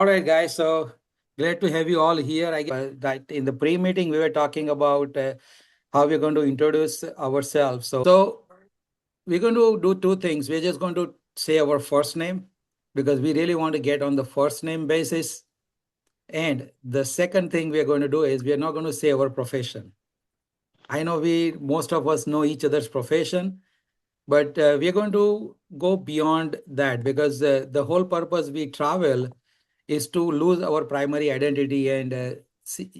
All right, guys. So glad to have you all here. I guess that in the pre-meeting we were talking about how we're going to introduce ourselves. So we're going to do two things. We're just going to say our first name because we really want to get on the first name basis. And the second thing we're going to do is we are not going to say our profession. I know we most of us know each other's profession, but we're going to go beyond that because the whole purpose we travel is to lose our primary identity and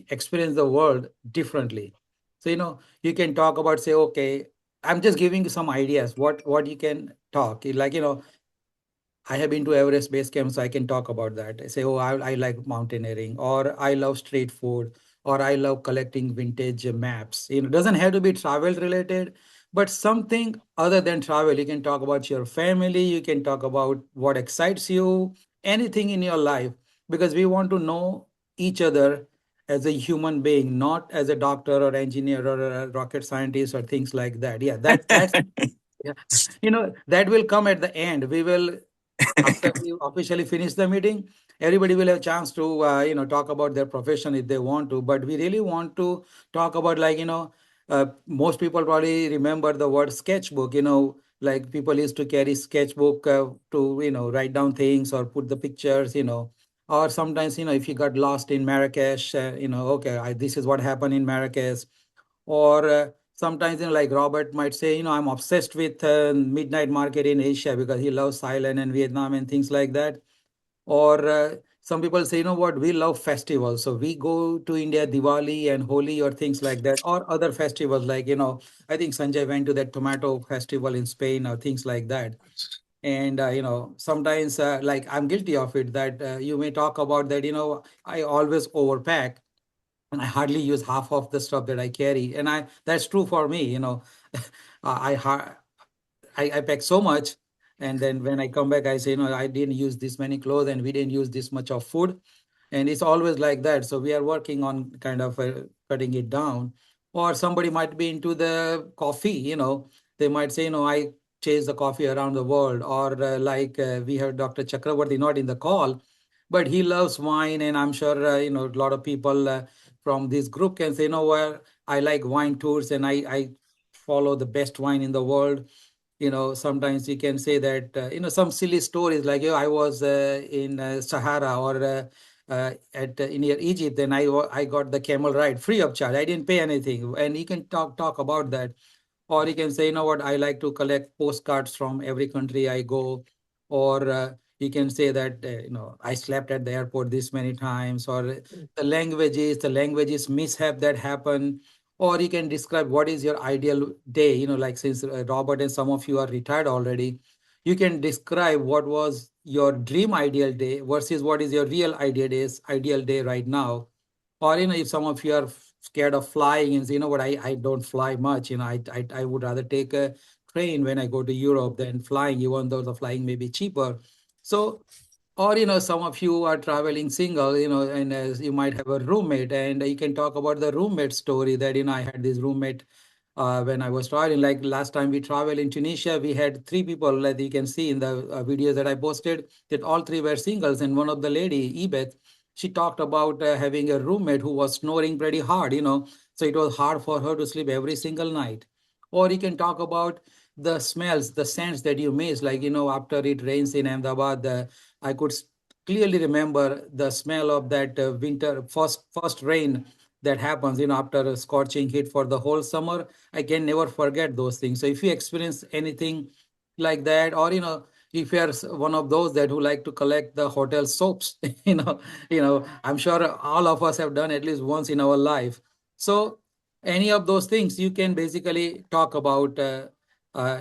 experience the world differently. So you can talk about, say, okay, I'm just giving you some ideas what you can talk like. I have been to Everest Base Camp, so I can talk about that. I say, oh, I like mountaineering, or I love street food, or I love collecting vintage maps. It doesn't have to be travel related, but something other than travel. You can talk about your family, you can talk about what excites you, anything in your life, because we want to know each other as a human being, not as a doctor or engineer or a rocket scientist or things like that. Yeah, that's yeah. That will come at the end. We will after we officially finish the meeting, everybody will have a chance to talk about their profession if they want to. But we really want to talk about, like, most people probably remember the word sketchbook. Like people used to carry sketchbook to write down things or put the pictures. Or sometimes, if you got lost in Marrakesh, okay, this is what happened in Marrakesh. Or sometimes, like Robert might say, I'm obsessed with midnight market in Asia because he loves Thailand and Vietnam and things like that. Or some people say, what, we love festivals. So we go to India, Diwali and Holi or things like that, or other festivals like, I think Sanjay went to that tomato festival in Spain or things like that. And, sometimes like I'm guilty of it that you may talk about that, I always overpack and I hardly use half of the stuff that I carry. And that's true for me. I, ha- I pack so much, and then when I come back, I say, I didn't use this many clothes, and we didn't use this much of food, and it's always like that. So we are working on kind of cutting it down. Or somebody might be into the coffee. They might say, I chase the coffee around the world. Or like we have Dr. Chakravarti not in the call, but he loves wine, and I'm sure a lot of people from this group can say, where I like wine tours, and I follow the best wine in the world. Sometimes you can say that some silly stories like, I was in Sahara or at in near Egypt, and I got the camel ride free of charge. I didn't pay anything, and you can talk about that. Or you can say, what, I like to collect postcards from every country I go. Or you can say that I slept at the airport this many times. Or the languages mishap that happen. Or you can describe what is your ideal day. Like, since Robert and some of you are retired already, you can describe what was your dream ideal day versus what is your real ideal day right now. Or if some of you are scared of flying and say, what, I don't fly much. I would rather take a train when I go to Europe than flying, even though the flying may be cheaper. So, or some of you are traveling single, and as you might have a roommate, and you can talk about the roommate story that I had this roommate when I was traveling. Like last time we traveled in Tunisia, we had three people that you can see in the videos that I posted, that all three were singles. And one of the lady, Ebeth, she talked about having a roommate who was snoring pretty hard, so it was hard for her to sleep every single night. Or you can talk about the smells, the scents that you miss, like, after it rains in Ahmedabad, I could clearly remember the smell of that winter first rain that happens, after a scorching heat for the whole summer. I can never forget those things. So if you experience anything like that, or if you are one of those that who like to collect the hotel soaps, I'm sure all of us have done at least once in our life. So any of those things you can basically talk about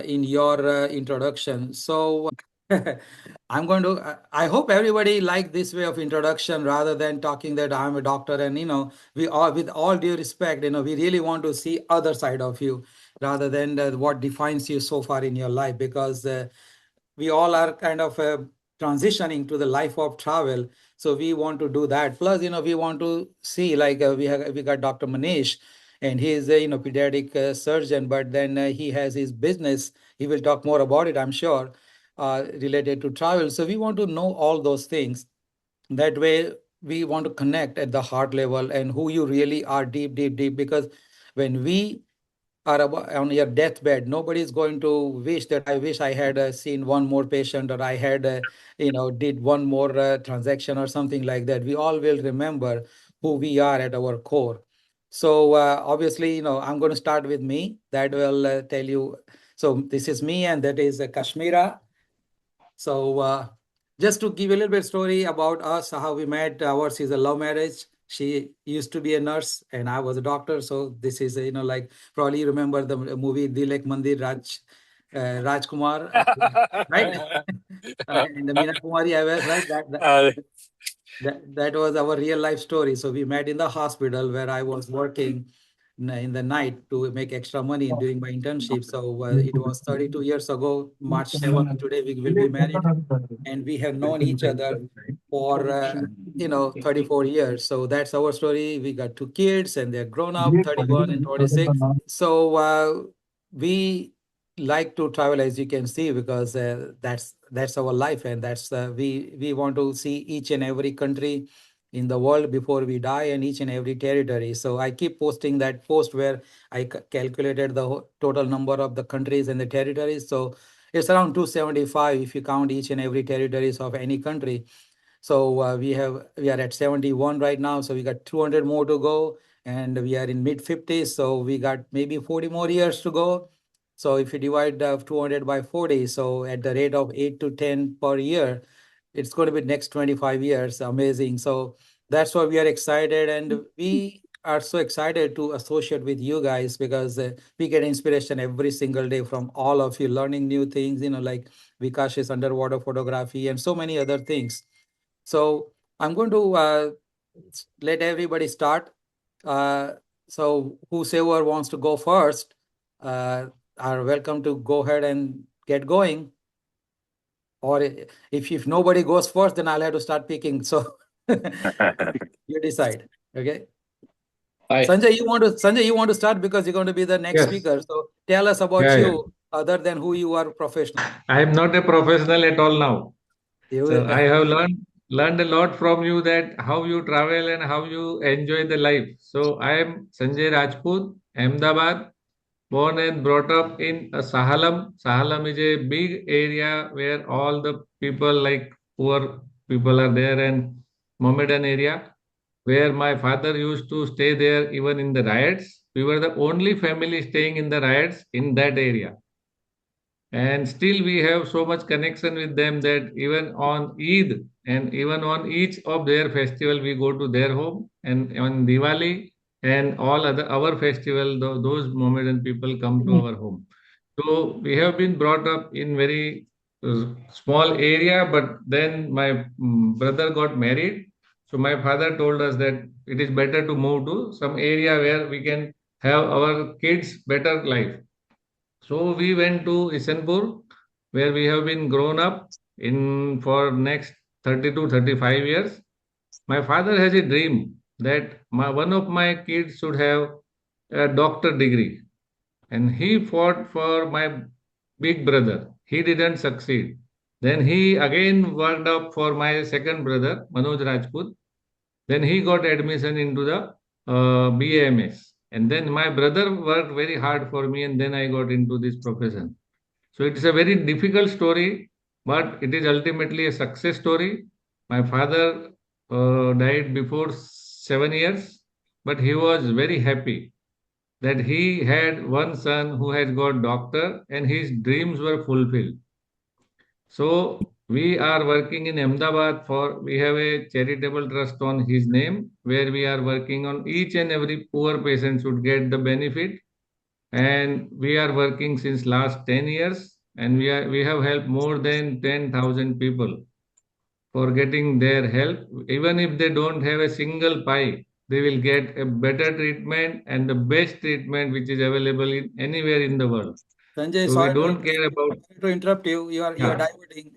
in your introduction. So I'm going to, I hope everybody like this way of introduction rather than talking that I'm a doctor. And, we all, with all due respect, we really want to see other side of you rather than what defines you so far in your life, because we all are kind of transitioning to the life of travel. So we want to do that. Plus, we want to see, like, we got Dr. Manish, and he is a pediatric surgeon, but then he has his business. He will talk more about it, I'm sure, related to travel. So we want to know all those things. That way, we want to connect at the heart level and who you really are deep, deep, deep. Because when we are on your deathbed, nobody is going to wish that I wish I had seen one more patient, or I had, did one more transaction or something like that. We all will remember who we are at our core. So obviously, I'm going to start with me. That will tell you. So this is me, and that is Kashmira. So just to give a little bit story about us, how we met. Ours is a love marriage. She used to be a nurse, and I was a doctor. So this is, like probably you remember the movie Dilek Mandir Rajkumar, right? And the Meena Kumari, I was right. Uh, That was our real life story. So we met in the hospital where I was working in the night to make extra money during my internship. So it was 32 years ago, March 7th. Today we will be married, and we have known each other for 34 years. So that's our story. We got two kids, and they're grown up, 31 and 26. So we like to travel, as you can see, because that's our life, and that's we want to see each and every country in the world before we die, and each and every territory. So I keep posting that post where I calculated the total number of the countries and the territories. So it's around 275 if you count each and every territories of any country. So we are at 71 right now. So we got 200 more to go, and we are in mid 50s. So we got maybe 40 more years to go. So if you divide 200 by 40, so at the rate of 8 to 10 per year, it's going to be next 25 years. Amazing. So that's why we are excited, and we are so excited to associate with you guys, because we get inspiration every single day from all of you, learning new things, like Vikash's underwater photography and so many other things. So I'm going to let everybody start. Uh, so whosoever wants to go first uh, are welcome to go ahead and get going. Or if nobody goes first, then I'll have to start picking. So you decide. Okay. Hi. Sanjay, you want to start because you're going to be the next Yes. speaker. So tell us about Yeah, yeah. you, other than who you are professional. I am not a professional at all now. So You, I have learned a lot from you, that how you travel and how you enjoy the life. So I am Sanjay Rajput, Ahmedabad, born and brought up in Sahalam. Sahalam is a big area where all the people, like poor people, are there, and Mohammedan area, where my father used to stay there even in the riots. We were the only family staying in the riots in that area. And still we have so much connection with them that even on Eid and even on each of their festival, we go to their home, and on Diwali and all other our festival, those Mohammedan people come to our home. So we have been brought up in very small area, but then my brother got married. So my father told us that it is better to move to some area where we can have our kids better life. So we went to Isenpur, where we have been grown up in for next 30 to 35 years. My father has a dream that one of my kids should have a doctor degree, and he fought for my big brother. He didn't succeed. Then he again worked up for my second brother, Manoj Rajput. Then he got admission into the BAMS. And then my brother worked very hard for me, and then I got into this profession. So it is a very difficult story, but it is ultimately a success story. My father died before 7 years, but he was very happy that he had one son who has got doctor, and his dreams were fulfilled. So we are working in Ahmedabad for, we have a charitable trust on his name, where we are working on each and every poor patient should get the benefit. And we are working since last 10 years, and we have helped more than 10,000 people for getting their help. Even if they don't have a single pie, they will get a better treatment and the best treatment which is available in anywhere in the world. Sanjay, So we don't care about. sorry to interrupt you. You are Yeah, diverting.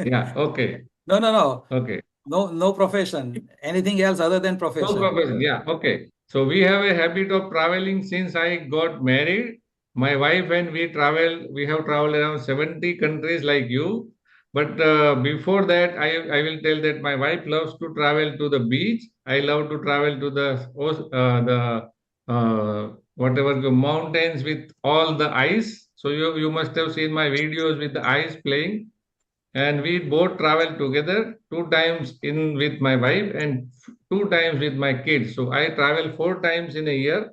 yeah, okay, No, no, no. okay. No profession. Anything else other than No profession? profession. Yeah, okay. So we have a habit of traveling since I got married. My wife and we travel, we have traveled around 70 countries like you. But before that, I will tell that my wife loves to travel to the beach. I love to travel to whatever the mountains with all the ice. So you must have seen my videos with the ice playing, and we both travel together 2 times in with my wife and 2 times with my kids. So I travel 4 times in a year,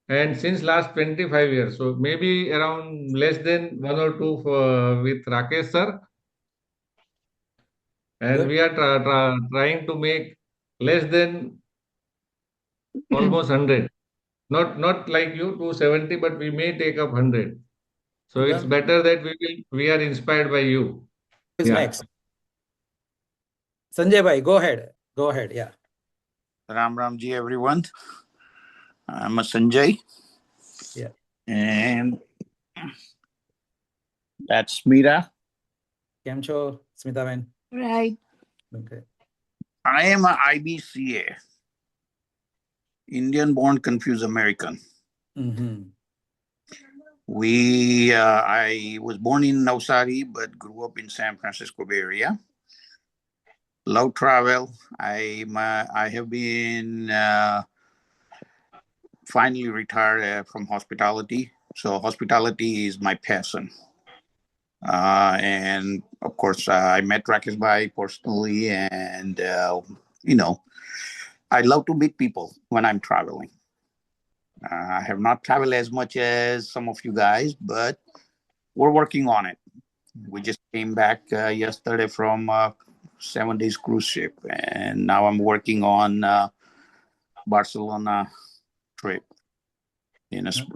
and since last 25 years. So maybe around less than one or two with Rakesh sir, and Good. we are trying to make less than almost 100. Not like you 270, but we may take up 100. So it's Good. better that we are inspired by you. Who is Yeah. next? Sanjay bhai, go ahead. Go ahead. Yeah. Ram Ramji, everyone. I'm a Sanjay. Yeah. And that's Meera. Kem cho, Smita ben? Right. Okay. I am a IBCA, Indian born confused American. Mm-hmm. I was born in Navsari, but grew up in San Francisco Bay Area. Love travel. I have been finally retired from hospitality. So hospitality is my passion. And of course, I met Rakesh Bhai personally, and I love to meet people when I'm traveling. I have not traveled as much as some of you guys, but we're working on it. We just came back yesterday from 7 days cruise ship, and now I'm working on Barcelona trip in a spring.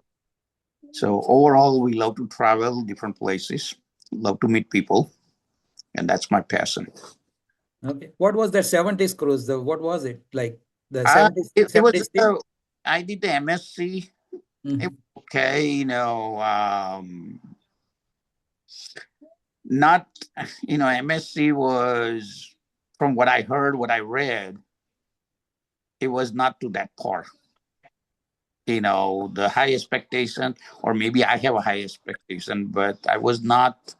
So overall, we love to travel different places, love to meet people, and that's my passion. Okay. What was that 70s cruise? What was it? Like the Uh, 70s, it was 70s thing? I did the MSc. Mhm. It was okay, not, MSc was, from what I heard, what I read, it was not to that par. The high expectation, or maybe I have a high expectation, but I was not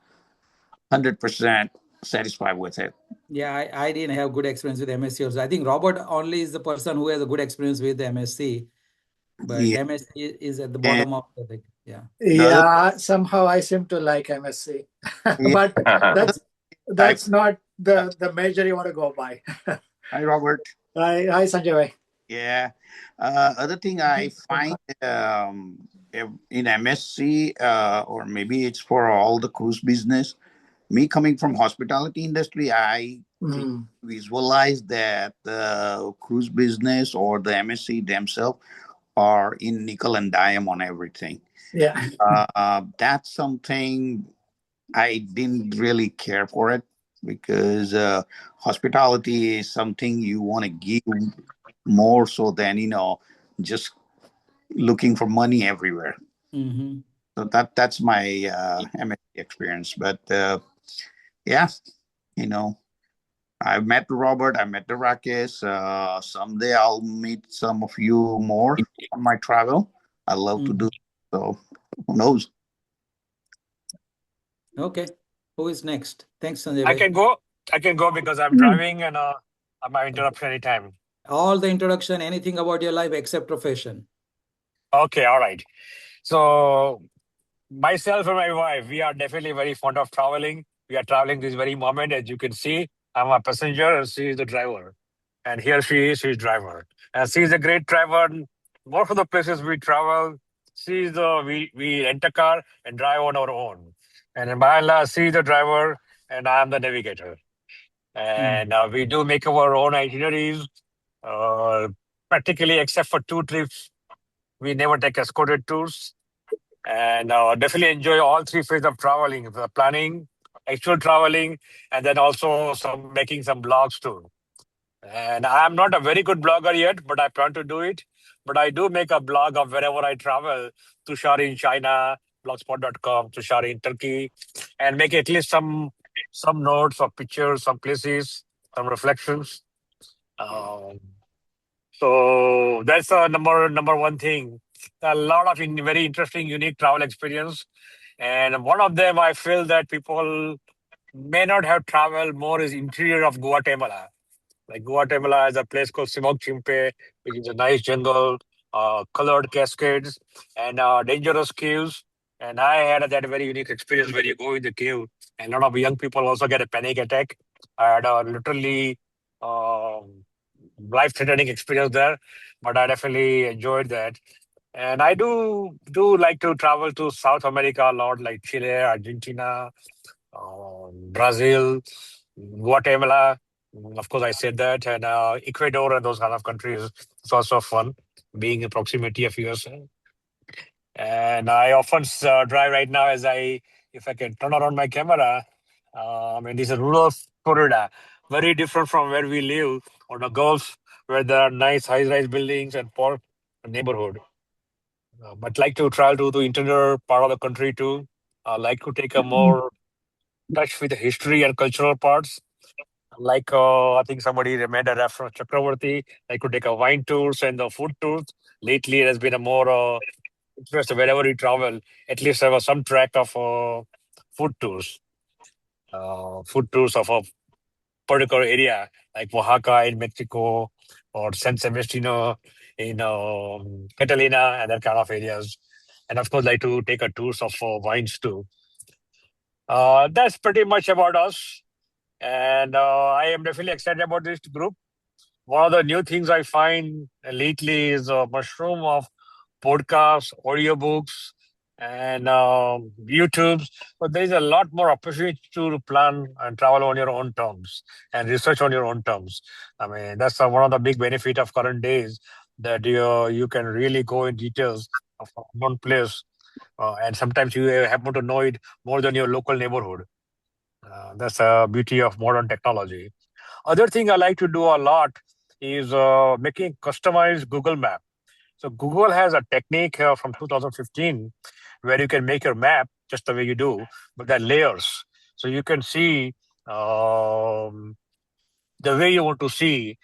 100% satisfied with it. Yeah, I didn't have good experience with MSc also. I think Robert only is the person who has a good experience with MSc, but Yeah. MSc is at the And bottom of the thing. Yeah. Yeah, somehow I seem to like MSc, Yeah. but that's not the measure you want to go by. Hi, Robert. Hi, Sanjay bhai. Yeah. Other thing I find in MSc, or maybe it's for all the cruise business, me coming from hospitality industry, I Mm. visualize that the cruise business or the MSc themselves are in nickel and dime on everything. Yeah. That's something I didn't really care for it, because hospitality is something you want to give more so than just looking for money everywhere. Mm-hmm. So that's my MSc experience. But yeah, I've met Robert, I met the Rakesh. Someday I'll meet some of you more on my travel. I love to do so. Who knows? Okay. Who is next? Thanks, Sanjay I bhai. can go because I'm driving and I might interrupt anytime. All the introduction, anything about your life except profession. Okay, all right. So myself and my wife, we are definitely very fond of traveling. We are traveling this very moment. As you can see, I'm a passenger and she is the driver. And here she's driver. And she is a great driver. Most of the places we travel, we rent a car and drive on our own. And in by and large, she is the driver and I am the navigator. And we do make our own itineraries, practically except for 2 trips. We never take escorted tours. And definitely enjoy all 3 phases of traveling: the planning, actual traveling, and then also making some blogs too. And I'm not a very good blogger yet, but I plan to do it. But I do make a blog of wherever I travel, to Shari in China, blogspot.com, to Shari in Turkey, and make at least some notes or pictures, some places, some reflections. Um, so that's number one thing. A lot of very interesting, unique travel experience. And one of them, I feel that people may not have traveled more is interior of Guatemala. Like Guatemala has a place called Simok Chimpe, which is a nice jungle, colored cascades, and dangerous caves. And I had that very unique experience where you go in the cave, and a lot of young people also get a panic attack. I had a literally life-threatening experience there, but I definitely enjoyed that. And I do like to travel to South America a lot, like Chile, Argentina, Brazil, Guatemala. Of course, I said that, and Ecuador and those kind of countries. It's also fun being in proximity of USA. And I often drive right now if I can turn around my camera. And this is rural Florida, very different from where we live on the Gulf, where there are nice high-rise buildings and poor neighborhood. But like to travel to the interior part of the country too. Like to take a more touch with the history and cultural parts. Like I think somebody made a reference Chakravarti. I could take a wine tours and the food tours. Lately, it has been a more interest wherever you travel. At least there was some track of food tours. Food tours of a particular area, like Oaxaca in Mexico or San Sebastiano in Catalina and that kind of areas. And of course, like to take a tours of wines too. That's pretty much about us. And I am definitely excited about this group. One of the new things I find lately is a mushroom of podcasts, audiobooks, and YouTube. But there is a lot more opportunity to plan and travel on your own terms and research on your own terms. I mean, that's one of the big benefit of current days that you can really go in details of one place, and sometimes you happen to know it more than your local neighborhood. That's a beauty of modern technology. Other thing I like to do a lot is making customized Google Map. So Google has a technique from 2015 where you can make your map just the way you do, but there are layers. So you can see um, the way you want to see.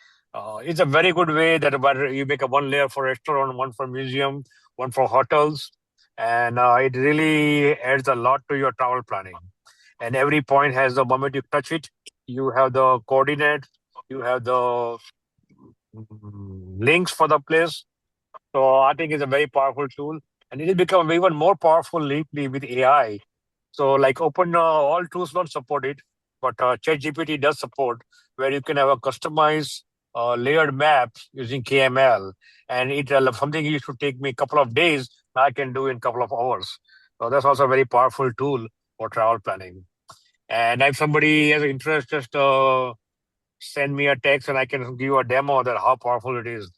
It's a very good way that whether you make a one layer for restaurant, one for museum, one for hotels, and it really adds a lot to your travel planning. And every point has the moment you touch it, you have the coordinate, you have the links for the place. So I think it's a very powerful tool, and it will become even more powerful lately with AI. So like open all tools don't support it, but ChatGPT does support where you can have a customized layered map using KML, and it something used to take me a couple of days, I can do in a couple of hours. So that's also a very powerful tool for travel planning. And if somebody has interest, just send me a text and I can give you a demo that how powerful it is.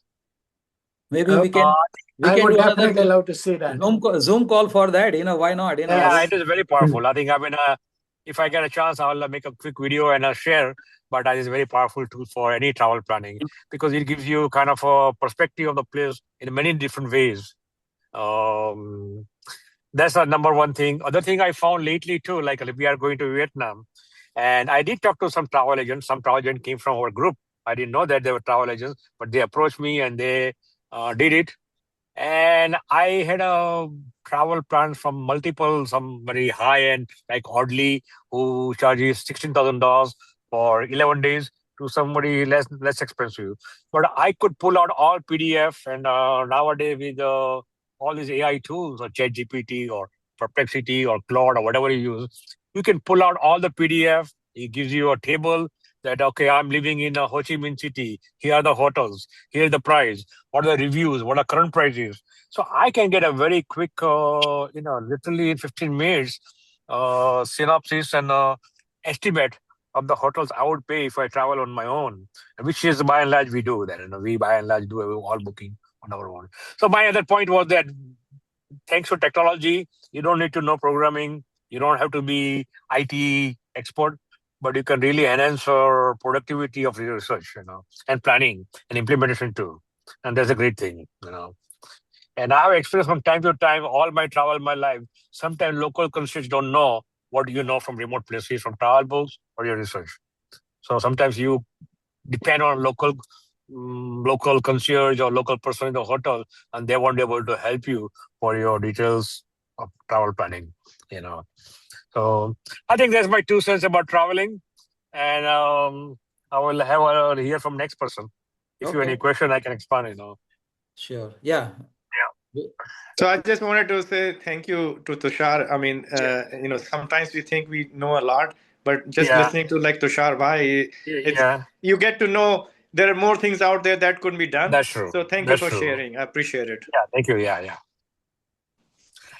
Maybe we can I do would another definitely love to see that. Zoom call for that. Why not? Yeah, it is very powerful. I think if I get a chance, I'll make a quick video and I'll share. But that is a very powerful tool for any travel planning because it gives you kind of a perspective of the place in many different ways. That's the number one thing. Other thing I found lately too, like we are going to Vietnam, and I did talk to some travel agents. Some travel agent came from our group. I didn't know that they were travel agents, but they approached me and they did it. And I had a travel plan from multiple, some very high end, like Audley, who charges $16,000 for 11 days, to somebody less expensive. But I could pull out all PDF, and nowadays with all these AI tools, or ChatGPT, or Perplexity, or Claude, or whatever you use, you can pull out all the PDF. It gives you a table that okay, I'm living in Ho Chi Minh City. Here are the hotels. Here's the price. What are the reviews? What are current prices? So I can get a very quick, literally in 15 minutes, synopsis and estimate of the hotels I would pay if I travel on my own, which is by and large we do that. We by and large do all booking on our own. So my other point was that thanks to technology, you don't need to know programming. You don't have to be IT expert, but you can really enhance your productivity of your research, and planning and implementation too. And that's a great thing. And I have experienced from time to time, all my travel, my life, sometimes local constituents don't know what you know from remote places, from travel books or your research. So sometimes you depend on local concierge or local person in the hotel, and they won't be able to help you for your details of travel planning. So I think that's my 2 cents about traveling. And I will hear from next person. If you have any Okay, question, I can expand. sure. Yeah. So I just wanted to say thank you to Tushar. I mean, sometimes we think we know a lot, but just Yeah, listening to like Tushar Bhai, it's yeah, you get to know there are more things out there that could be done. that's true. So thank you That's for true. sharing. I appreciate it. Yeah, thank you. Yeah, yeah.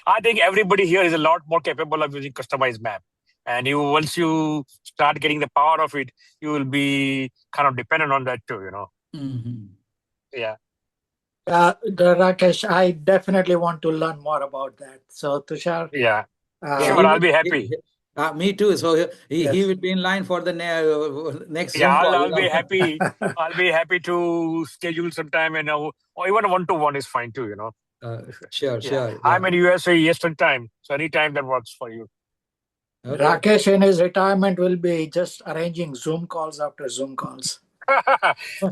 I think everybody here is a lot more capable of using customized map. And once you start getting the power of it, you will be kind of dependent on that too, Mhm. Yeah. Rakesh, I definitely want to learn more about that. So Tushar, Yeah. Yeah, Sure, he I'll will. be happy. Me too. So he yes. will be in line for the next Yeah, Zoom call. I'll be happy. I'll be happy to schedule some time and or even a one-to-one is fine too, Sure, Yeah. sure. I'm Yeah. in USA Eastern time, so any time that works for you. Okay. Rakesh in his retirement will be just arranging Zoom calls after Zoom calls.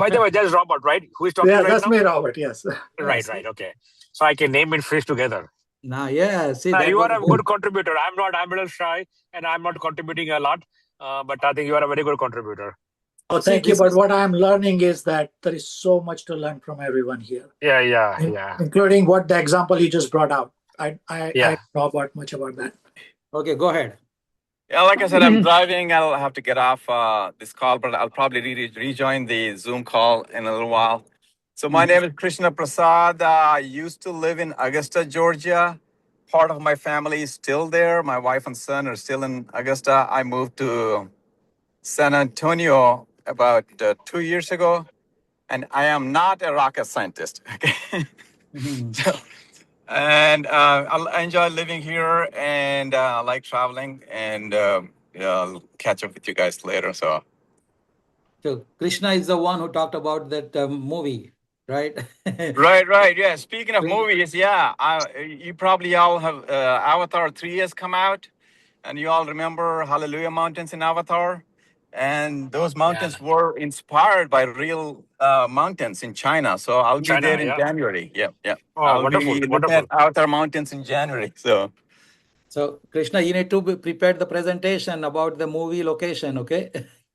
By the way, there's Robert, right? Who is talking Yeah, right that's now? me, Robert. Yes. Right, See, right. Okay. So I can name and phrase together. now, yeah. See, that You was are a good contributor. I'm not. I'm a little shy, and I'm not contributing a lot. But I think you are a very good contributor. Oh, See, thank you. this But is what I'm learning is that there is so much to learn from everyone here, Yeah, yeah. including what the example you just brought out. I Yeah. don't know much about that. okay. Go ahead. Yeah, like I said, I'm driving. I'll have to get off this call, but I'll probably rejoin the Zoom call in a little while. So my name is Krishna Prasad. I used to live in Augusta, Georgia. Part of my family is still there. My wife and son are still in Augusta. I moved to San Antonio about 2 years ago, and I am not a rocket scientist. Okay. Mhm. So, and I enjoy living here, and I like traveling, and yeah, I'll catch up with you guys later. So So Krishna is the one who talked about that movie, right? right, yeah. Speaking of Krishna- movies, yeah, you probably all have Avatar 3 has come out, and you all remember Hallelujah Mountains in Avatar, and those mountains were inspired by real mountains in China. So I'll be China, there in yeah. January. Yeah, yeah. Oh, I'll wonderful, be looking wonderful. at Avatar Mountains in January. So. So Krishna, you need to prepare the presentation about the movie location. Okay.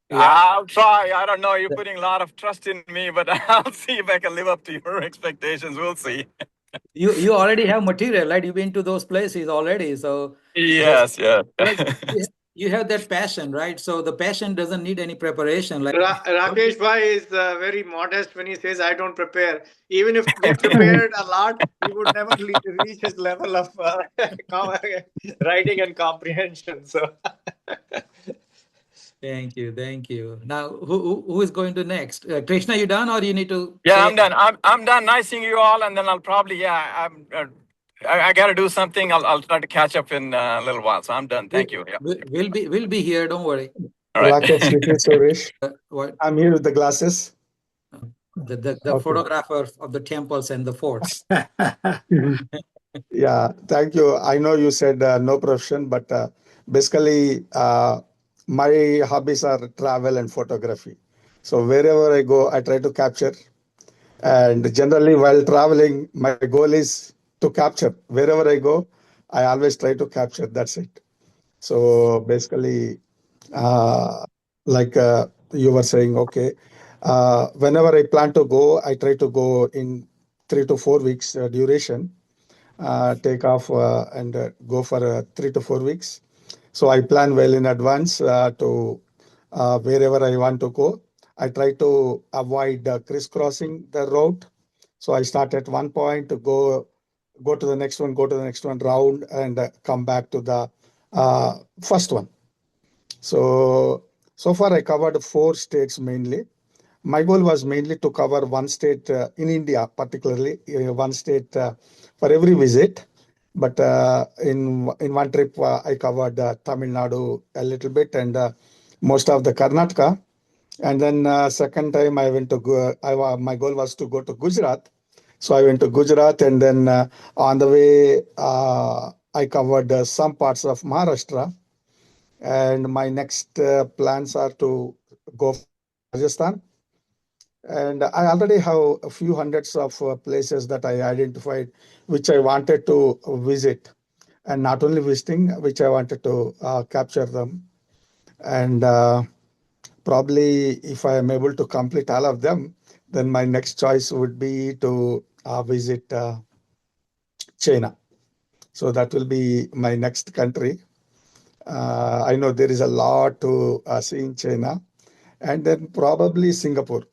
Yeah. I'll try. I don't know. You're putting a lot of trust in me, but I'll see if I can live up to your expectations. We'll see. You already have material, right? You've been to those places already, so Yes, yeah. like you have that passion, right? So the passion doesn't need any preparation. Like Rakesh Bhai is very modest when he says, I don't prepare. Even if we prepared a lot, we would never reach his level of writing and comprehension. So, thank you, thank you. Now, who is going to next? Krishna, you done, or you need to Yeah, say? I'm done. I'm done. Nice seeing you all, and then I'll probably I got to do something. I'll try to catch up in a little while. So I'm done. Thank you. Yeah. We'll be here. Don't worry. All right. Rakesh, this is Suresh. What I'm here with the glasses. the Okay. photographer of the temples and the forts. Yeah, thank you. I know you said no profession, but basically, my hobbies are travel and photography. So wherever I go, I try to capture. And generally, while traveling, my goal is to capture. Wherever I go, I always try to capture. That's it. So basically, like you were saying, okay, whenever I plan to go, I try to go in 3 to 4 weeks duration, take off and go for 3 to 4 weeks. So I plan well in advance to wherever I want to go. I try to avoid crisscrossing the route. So I start at one point to go to the next one, go to the next one, round, and come back to the first one. So far I covered 4 states mainly. My goal was mainly to cover one state in India, particularly one state for every visit. But in one trip, I covered Tamil Nadu a little bit and most of the Karnataka. And then second time I went to my goal was to go to Gujarat. So I went to Gujarat, and then on the way I covered some parts of Maharashtra. And my next plans are to go to Rajasthan. And I already have a few hundreds of places that I identified which I wanted to visit. and not only visiting, which I wanted to capture them. And probably if I am able to complete all of them, then my next choice would be to visit China. So that will be my next country. I know there is a lot to see in China, and then probably Singapore.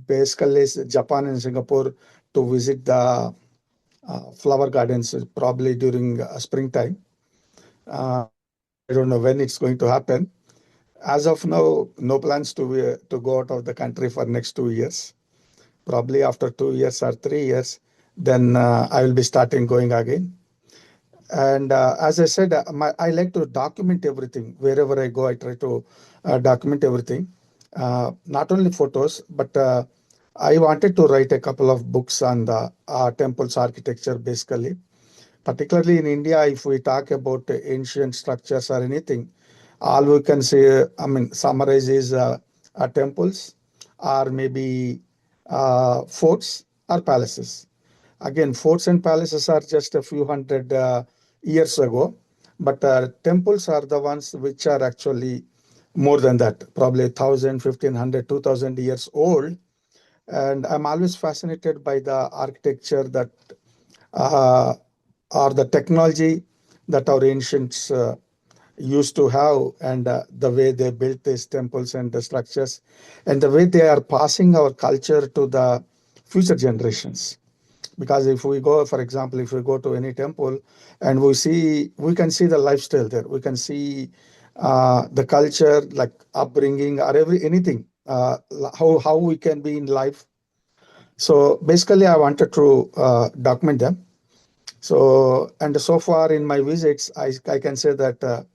Basically, Japan and Singapore to visit the flower gardens probably during springtime. I don't know when it's going to happen. As of now, no plans to go out of the country for next 2 years. Probably after 2 years or 3 years, then I will be starting going again. And as I said, I like to document everything. Wherever I go, I try to document everything. Not only photos, but I wanted to write a couple of books on the temples architecture, basically. Particularly in India, if we talk about ancient structures or anything, all we can say, summarize is temples or maybe forts or palaces. Again, forts and palaces are just a few hundred years ago, but temples are the ones which are actually more than that, probably 1,000, 1,500, 2,000 years old. And I'm always fascinated by the architecture that or the technology that our ancients used to have, and the way they built these temples and the structures, and the way they are passing our culture to the future generations. Because if we go, for example, if we go to any temple and we can see the lifestyle there. We can see the culture, like upbringing or anything, how we can be in life. So basically, I wanted to document them. So, and so far in my visits, I can say that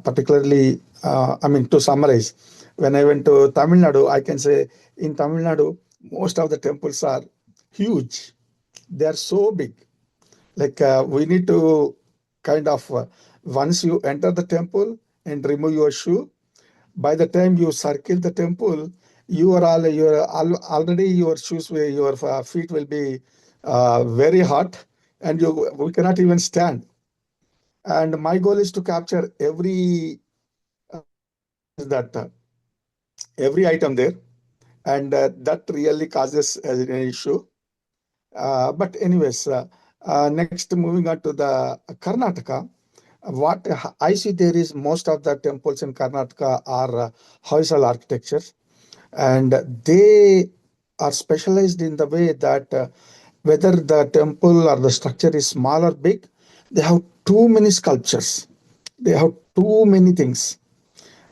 particularly, to summarize, when I went to Tamil Nadu, I can say in Tamil Nadu, most of the temples are huge. They are so big. Like we need to kind of, once you enter the temple and remove your shoe, by the time you circle the temple, already your shoes, your feet will be very hot, and we cannot even stand. And my goal is to capture that every item there, and that really causes an issue. But anyways, next moving on to the Karnataka, what I see there is most of the temples in Karnataka are Hoysala architectures, and they are specialized in the way that whether the temple or the structure is small or big, they have too many sculptures. They have too many things.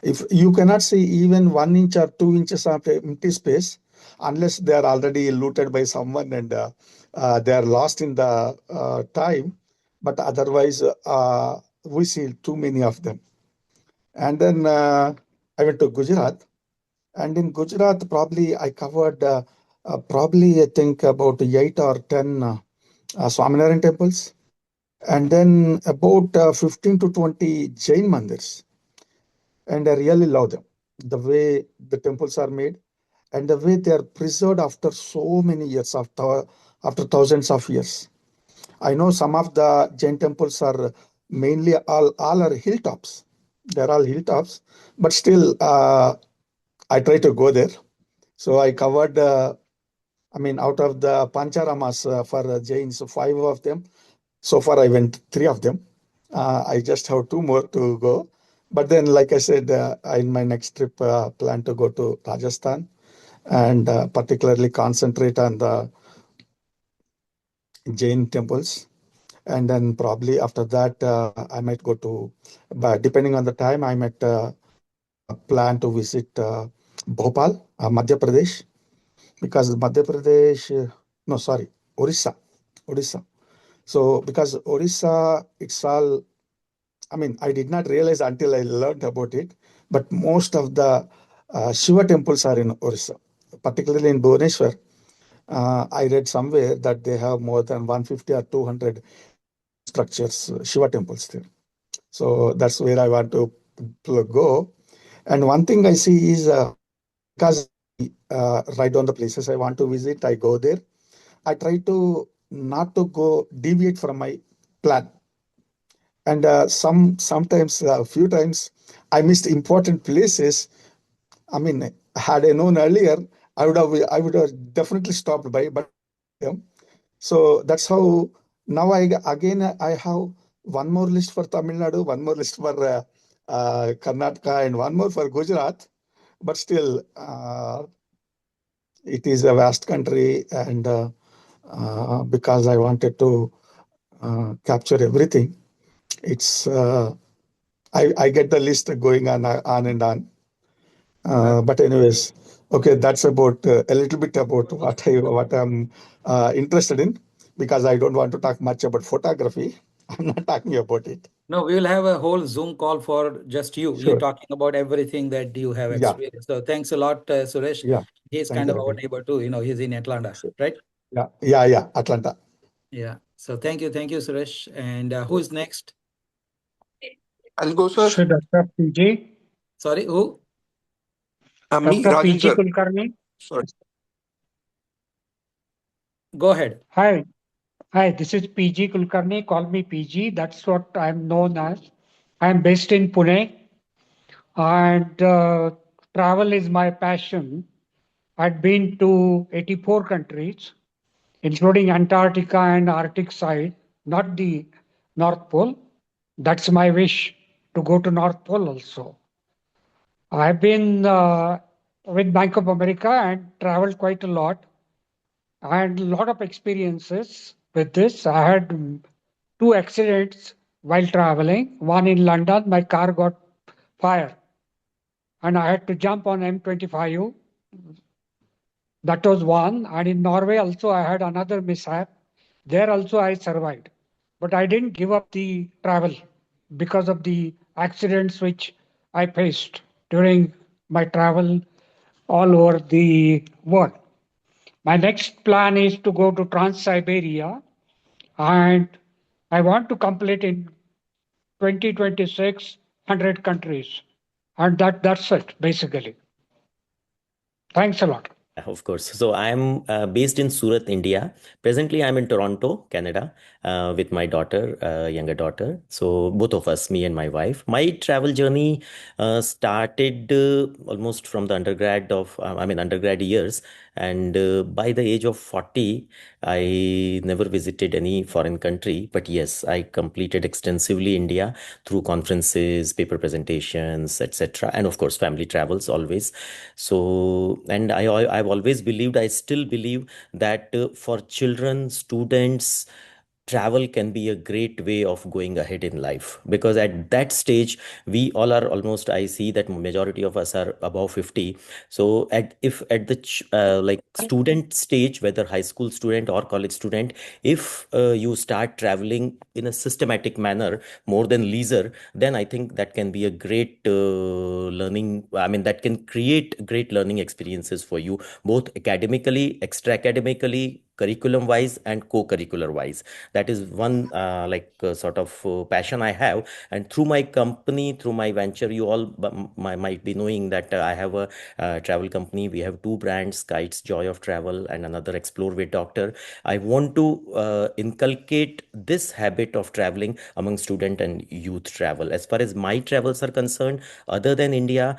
If you cannot see even 1 inch or 2 inches of empty space, unless they are already looted by someone and they are lost in the time, but otherwise we see too many of them. And then I went to Gujarat, and in Gujarat probably I covered probably I think about 8 or 10 Swaminarayan temples, and then about 15 to 20 Jain mandirs. And I really love them. The way the temples are made and the way they are preserved after so many years, after thousands of years. I know some of the Jain temples are mainly all are hilltops. They're all hilltops, but still I try to go there. So I covered, out of the Pancharamas for Jains, 5 of them. So far I went 3 of them. I just have 2 more to go. But then, like I said, in my next trip, plan to go to Rajasthan and particularly concentrate on the Jain temples. And then probably after that, I might go to, but depending on the time, I might plan to visit Bhopal, Madhya Pradesh, because Madhya Pradesh, no, sorry, Orissa. So because Orissa, it's all, I did not realize until I learned about it, but most of the Shiva temples are in Orissa, particularly in Bhubaneswar. I read somewhere that they have more than 150 or 200 structures, Shiva temples there. So that's where I want to go. And one thing I see is because write down the places I want to visit, I go there. I try to not to go deviate from my plan. And sometimes, a few times, I missed important places. I mean, had I known earlier, I would have definitely stopped by. But so that's how now I have one more list for Tamil Nadu, one more list for Karnataka, and one more for Gujarat. But still, it is a vast country, and because I wanted to capture everything, it's I get the list going on and on. But anyways, okay, that's about a little bit about what I'm interested in, because I don't want to talk much about photography. I'm not talking about it. No, we will have a whole Zoom call for just you. You're Sure. talking about everything that you have Yeah. experienced. So thanks a lot, Suresh. Yeah. He's Thank kind you of our again. neighbor too. He's in Atlanta, Sure. right? Yeah. Atlanta. Yeah. So thank you, Suresh. And who is next? I'll go, sir. So Dr. PG, Sorry, who? Me, Dr. Rajan, PG sir. Kulkarni. Sorry. Go ahead. Hi, this is PG Kulkarni. Call me PG. That's what I'm known as. I'm based in Pune, and travel is my passion. I've been to 84 countries, including Antarctica and Arctic side, not the North Pole. That's my wish, to go to North Pole also. I've been with Bank of America and traveled quite a lot, and a lot of experiences with this. I had two accidents while traveling. One in London, my car got fire and I had to jump on M25. That was one. And in Norway also, I had another mishap. There also I survived. But I didn't give up the travel because of the accidents which I faced during my travel all over the world. My next plan is to go to Trans-Siberia, and I want to complete in 2026 100 countries. And that's it, basically. Thanks a lot. Of course. So I'm based in Surat, India. Presently, I'm in Toronto, Canada, with my daughter, younger daughter. So both of us, me and my wife. My travel journey started almost from the undergrad years. And by the age of 40, I never visited any foreign country. But yes, I completed extensively India through conferences, paper presentations, etc. And of course, family travels always. So, and I've always believed, I still believe that for children, students, travel can be a great way of going ahead in life, because at that stage we all are almost, I see that majority of us are above 50. So at the like student stage, whether high school student or college student, if you start traveling in a systematic manner more than leisure, then I think that can be a great learning. I mean, that can create great learning experiences for you, both academically, extra academically, curriculum wise, and co-curricular wise. That is one sort of passion I have. And through my company, through my venture, you all might be knowing that I have a travel company. We have two brands, Kites Joy of Travel and another Explore with Doctor. I want to inculcate this habit of traveling among student and youth travel. As far as my travels are concerned, other than India,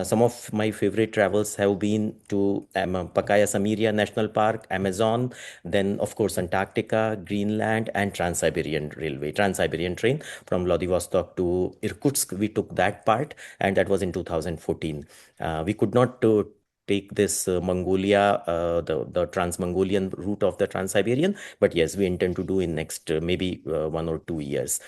some of my favorite travels have been to Pacaya Samiria National Park, Amazon, then of course Antarctica, Greenland, and Trans-Siberian train from Vladivostok to Irkutsk. We took that part, and that was in 2014. We could not take this Mongolia, the Trans-Mongolian route of the Trans-Siberian, but yes, we intend to do in next maybe 1 or 2 years.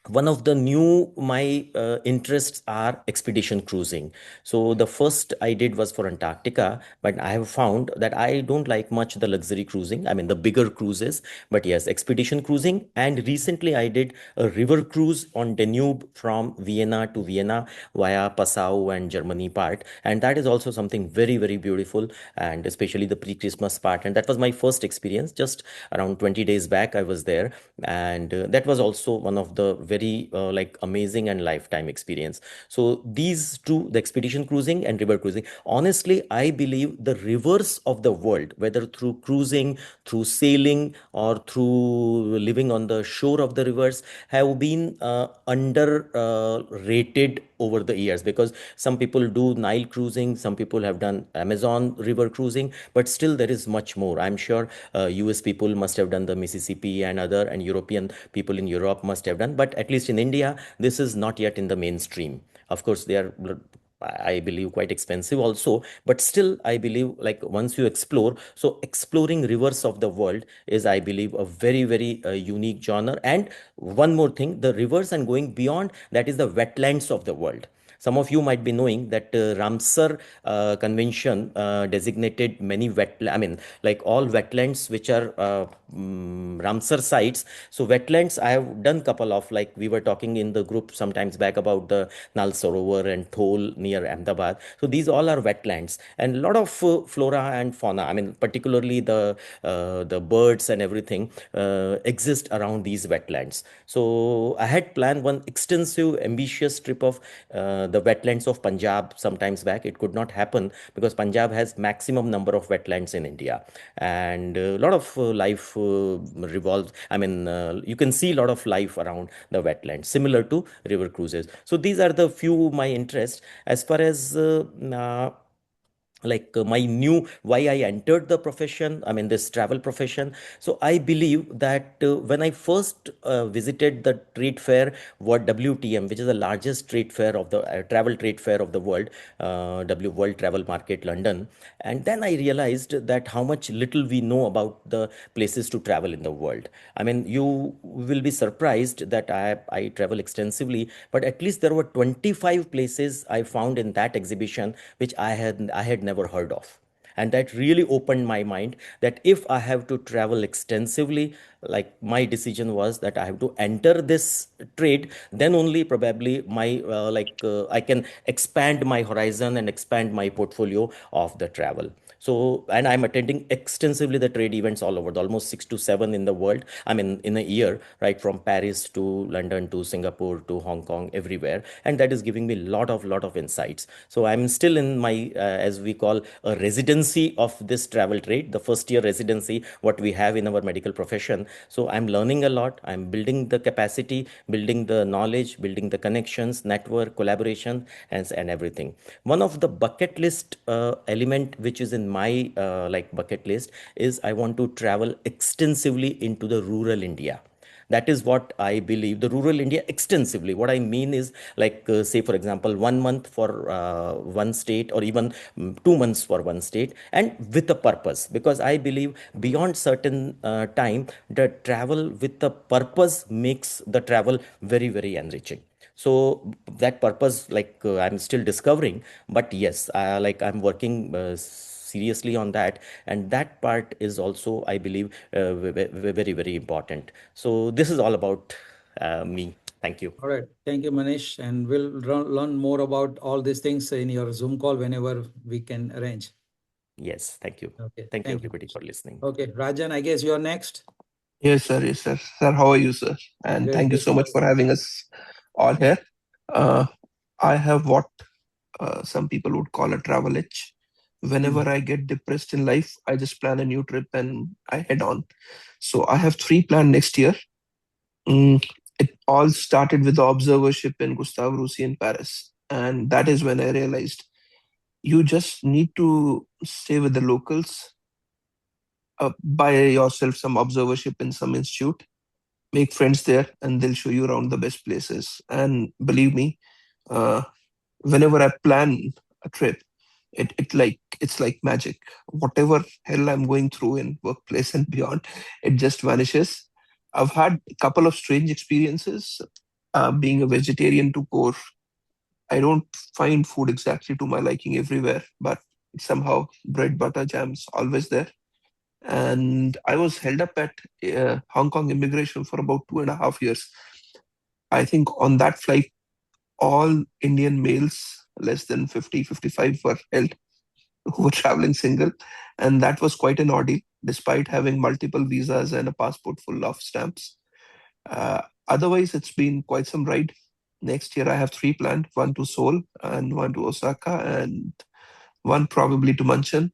One of the new my interests are expedition cruising. So the first I did was for Antarctica, but I have found that I don't like much the luxury cruising, I mean the bigger cruises, but yes, expedition cruising. And recently I did a river cruise on Danube from Vienna to Vienna via Passau and Germany part, and that is also something very, very beautiful, and especially the pre-Christmas part. And that was my first experience. Just around 20 days back I was there, and that was also one of the very like amazing and lifetime experience. So these two, the expedition cruising and river cruising, honestly, I believe the rivers of the world, whether through cruising, through sailing, or through living on the shore of the rivers, have been underrated over the years, because some people do Nile cruising, some people have done Amazon river cruising, but still there is much more. I'm sure US people must have done the Mississippi and other, and European people in Europe must have done, but at least in India, this is not yet in the mainstream. Of course, they are, I believe, quite expensive also, but still, I believe, like, once you explore, so exploring rivers of the world is, I believe, a very, very unique genre. And one more thing, the rivers and going beyond that is the wetlands of the world. Some of you might be knowing that Ramsar Convention designated many I mean, like all wetlands which are Ramsar sites. So wetlands, I have done couple of, like we were talking in the group sometimes back about the Nal Sarovar and Thol near Ahmedabad. So these all are wetlands, and a lot of flora and fauna, I mean, particularly the birds and everything exist around these wetlands. So I had planned one extensive, ambitious trip of the wetlands of Punjab sometimes back. It could not happen because Punjab has maximum number of wetlands in India, and a lot of life revolves. I mean, you can see a lot of life around the wetlands, similar to river cruises. So these are the few my interests. As far as my new, why I entered the profession, I mean this travel profession. So I believe that when I first visited the trade fair, what WTM, which is the largest trade fair of the travel trade fair of the world, World Travel Market London, and then I realized that how much little we know about the places to travel in the world. I mean, you will be surprised that I travel extensively, but at least there were 25 places I found in that exhibition which I had never heard of. And that really opened my mind that if I have to travel extensively, like my decision was that I have to enter this trade, then only probably my I can expand my horizon and expand my portfolio of the travel. So, and I'm attending extensively the trade events all over, almost 6 to 7 in the world. I mean, in a year, right, from Paris to London to Singapore to Hong Kong, everywhere, and that is giving me lot of insights. So I'm still in my as we call a residency of this travel trade, the first year residency, what we have in our medical profession. So I'm learning a lot. I'm building the capacity, building the knowledge, building the connections, network, collaboration, and everything. One of the bucket list element which is in my bucket list is I want to travel extensively into the rural India. That is what I believe, the rural India extensively. What I mean is, like, say, for example, 1 month for one state, or even 2 months for one state, and with a purpose. Because I believe beyond certain time, the travel with a purpose makes the travel very, very enriching. So that purpose, I'm still discovering, but yes, I'm working seriously on that, and that part is also, I believe, very, very important. So this is all about me. Thank you. All right. Thank you, Manish. And we'll learn more about all these things in your Zoom call whenever we can arrange. Yes, thank you. Okay. Thank you, everybody, for listening. Okay, Rajan, I guess you're next. Yes, sir. Yes, sir. Sir, how are you, sir? And Good, thank you good. so much for having us all here. I have what some people would call a travel itch. Whenever I get depressed in life, I just plan a new trip and I head on. So I have 3 planned next year. It all started with the observership in Gustave Roussy in Paris. And that is when I realized you just need to stay with the locals, buy yourself some observership in some institute, make friends there, and they'll show you around the best places. And believe me, whenever I plan a trip, it's like magic. Whatever hell I'm going through in workplace and beyond, it just vanishes. I've had a couple of strange experiences. Being a vegetarian to core, I don't find food exactly to my liking everywhere, but somehow bread, butter, jam's always there. And I was held up at Hong Kong immigration for about 2.5 years. I think on that flight, all Indian males less than 50, 55 were held, who were traveling single. And that was quite an ordeal, despite having multiple visas and a passport full of stamps. Otherwise, it's been quite some ride. Next year, I have 3 planned, one to Seoul and one to Osaka and one probably to Munchen.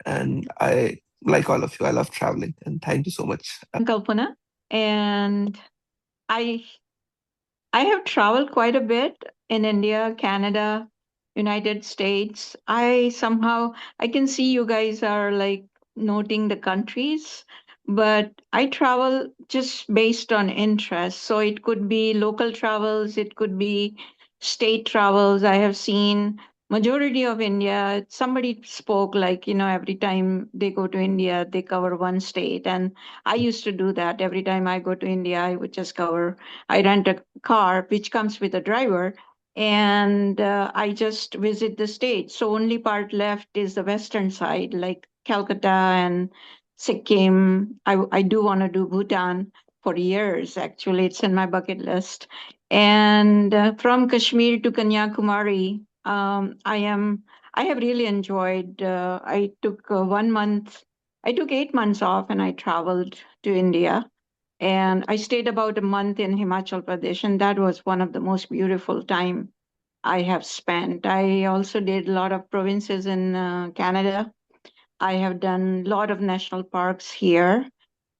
And I, like all of you, I love traveling, and thank you so much. Kalpana, and I have traveled quite a bit in India, Canada, United States. I can see you guys are like noting the countries, but I travel just based on interest. So it could be local travels, it could be state travels. I have seen majority of India. Somebody spoke like, every time they go to India, they cover one state. And I used to do that. Every time I go to India, I rent a car, which comes with a driver, and I just visit the state. So only part left is the western side, like Calcutta and Sikkim. I do want to do Bhutan for years, actually. It's in my bucket list. And from Kashmir to Kanyakumari, I have really enjoyed. I took 1 month. I took 8 months off and I traveled to India. And I stayed about a month in Himachal Pradesh, and that was one of the most beautiful time I have spent. I also did a lot of provinces in Canada. I have done a lot of national parks here.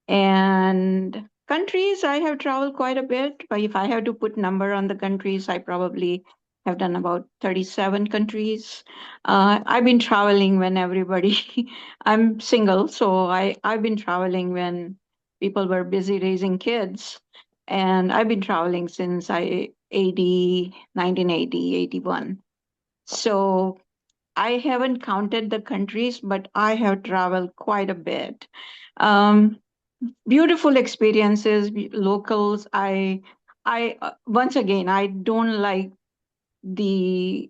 And countries, I have traveled quite a bit. But if I have to put number on the countries, I probably have done about 37 countries. I've been traveling when I'm single, so I've been traveling when people were busy raising kids. And I've been traveling since 1980, 81. So I haven't counted the countries, but I have traveled quite a bit. Beautiful experiences, locals. Once again, I don't like the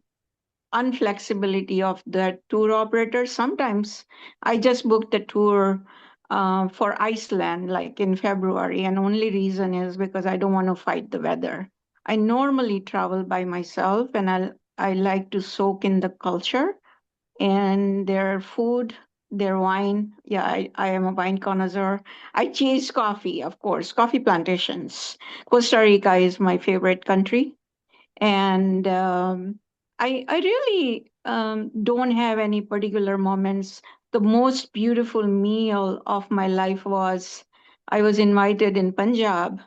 unflexibility of the tour operator. Sometimes I just booked a tour for Iceland, like in February, and only reason is because I don't want to fight the weather. I normally travel by myself, and I like to soak in the culture and their food, their wine. Yeah, I am a wine connoisseur. I chase coffee, of course, coffee plantations. Costa Rica is my favorite country. And I really don't have any particular moments. The most beautiful meal of my life was I was invited in Punjab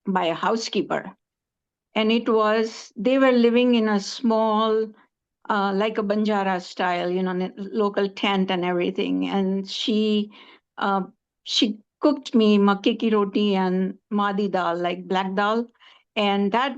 by a housekeeper. And they were living in a small like a Banjara style, local tent and everything. And she cooked me makke ki roti and madi dal, like black dal. And I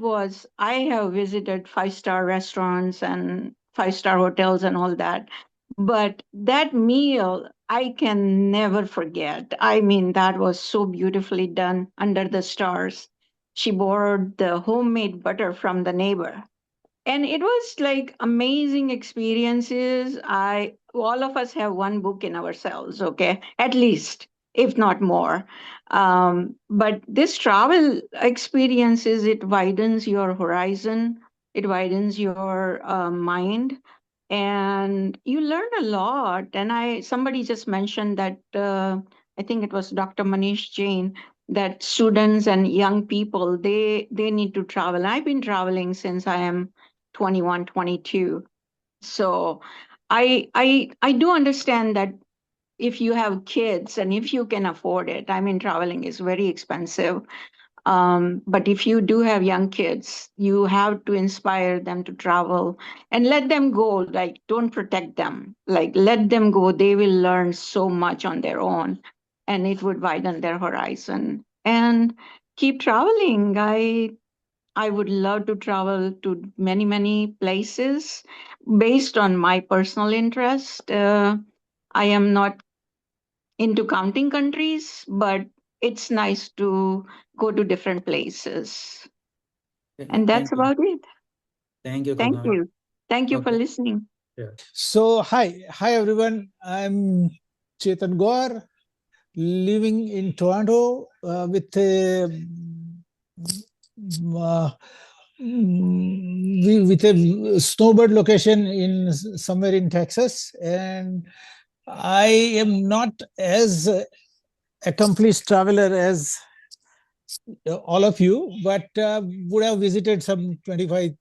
have visited 5-star restaurants and 5-star hotels and all that. But that meal, I can never forget. I mean, that was so beautifully done under the stars. She borrowed the homemade butter from the neighbor, and it was like amazing experiences. All of us have one book in ourselves, okay, at least, if not more. But this travel experiences, it widens your horizon, it widens your mind, and you learn a lot. And somebody just mentioned that, I think it was Dr. Manish Jain, that students and young people, they need to travel. I've been traveling since I am 21, 22. So I do understand that if you have kids and if you can afford it, I mean, traveling is very expensive. But if you do have young kids, you have to inspire them to travel and let them go. Like, don't protect them. Like, let them go. They will learn so much on their own, and it would widen their horizon. And keep traveling. I would love to travel to many, many places based on my personal interest. I am not into counting countries, but it's nice to go to different places. And that's Thank you. about it. Thank you, Thank Kalpana. you. Thank you for Okay. listening. So, hi everyone. I'm Chetan Gaur, living in Toronto with a snowbird location in somewhere in Texas, and I am not as accomplished traveler as all of you, but would have visited some 25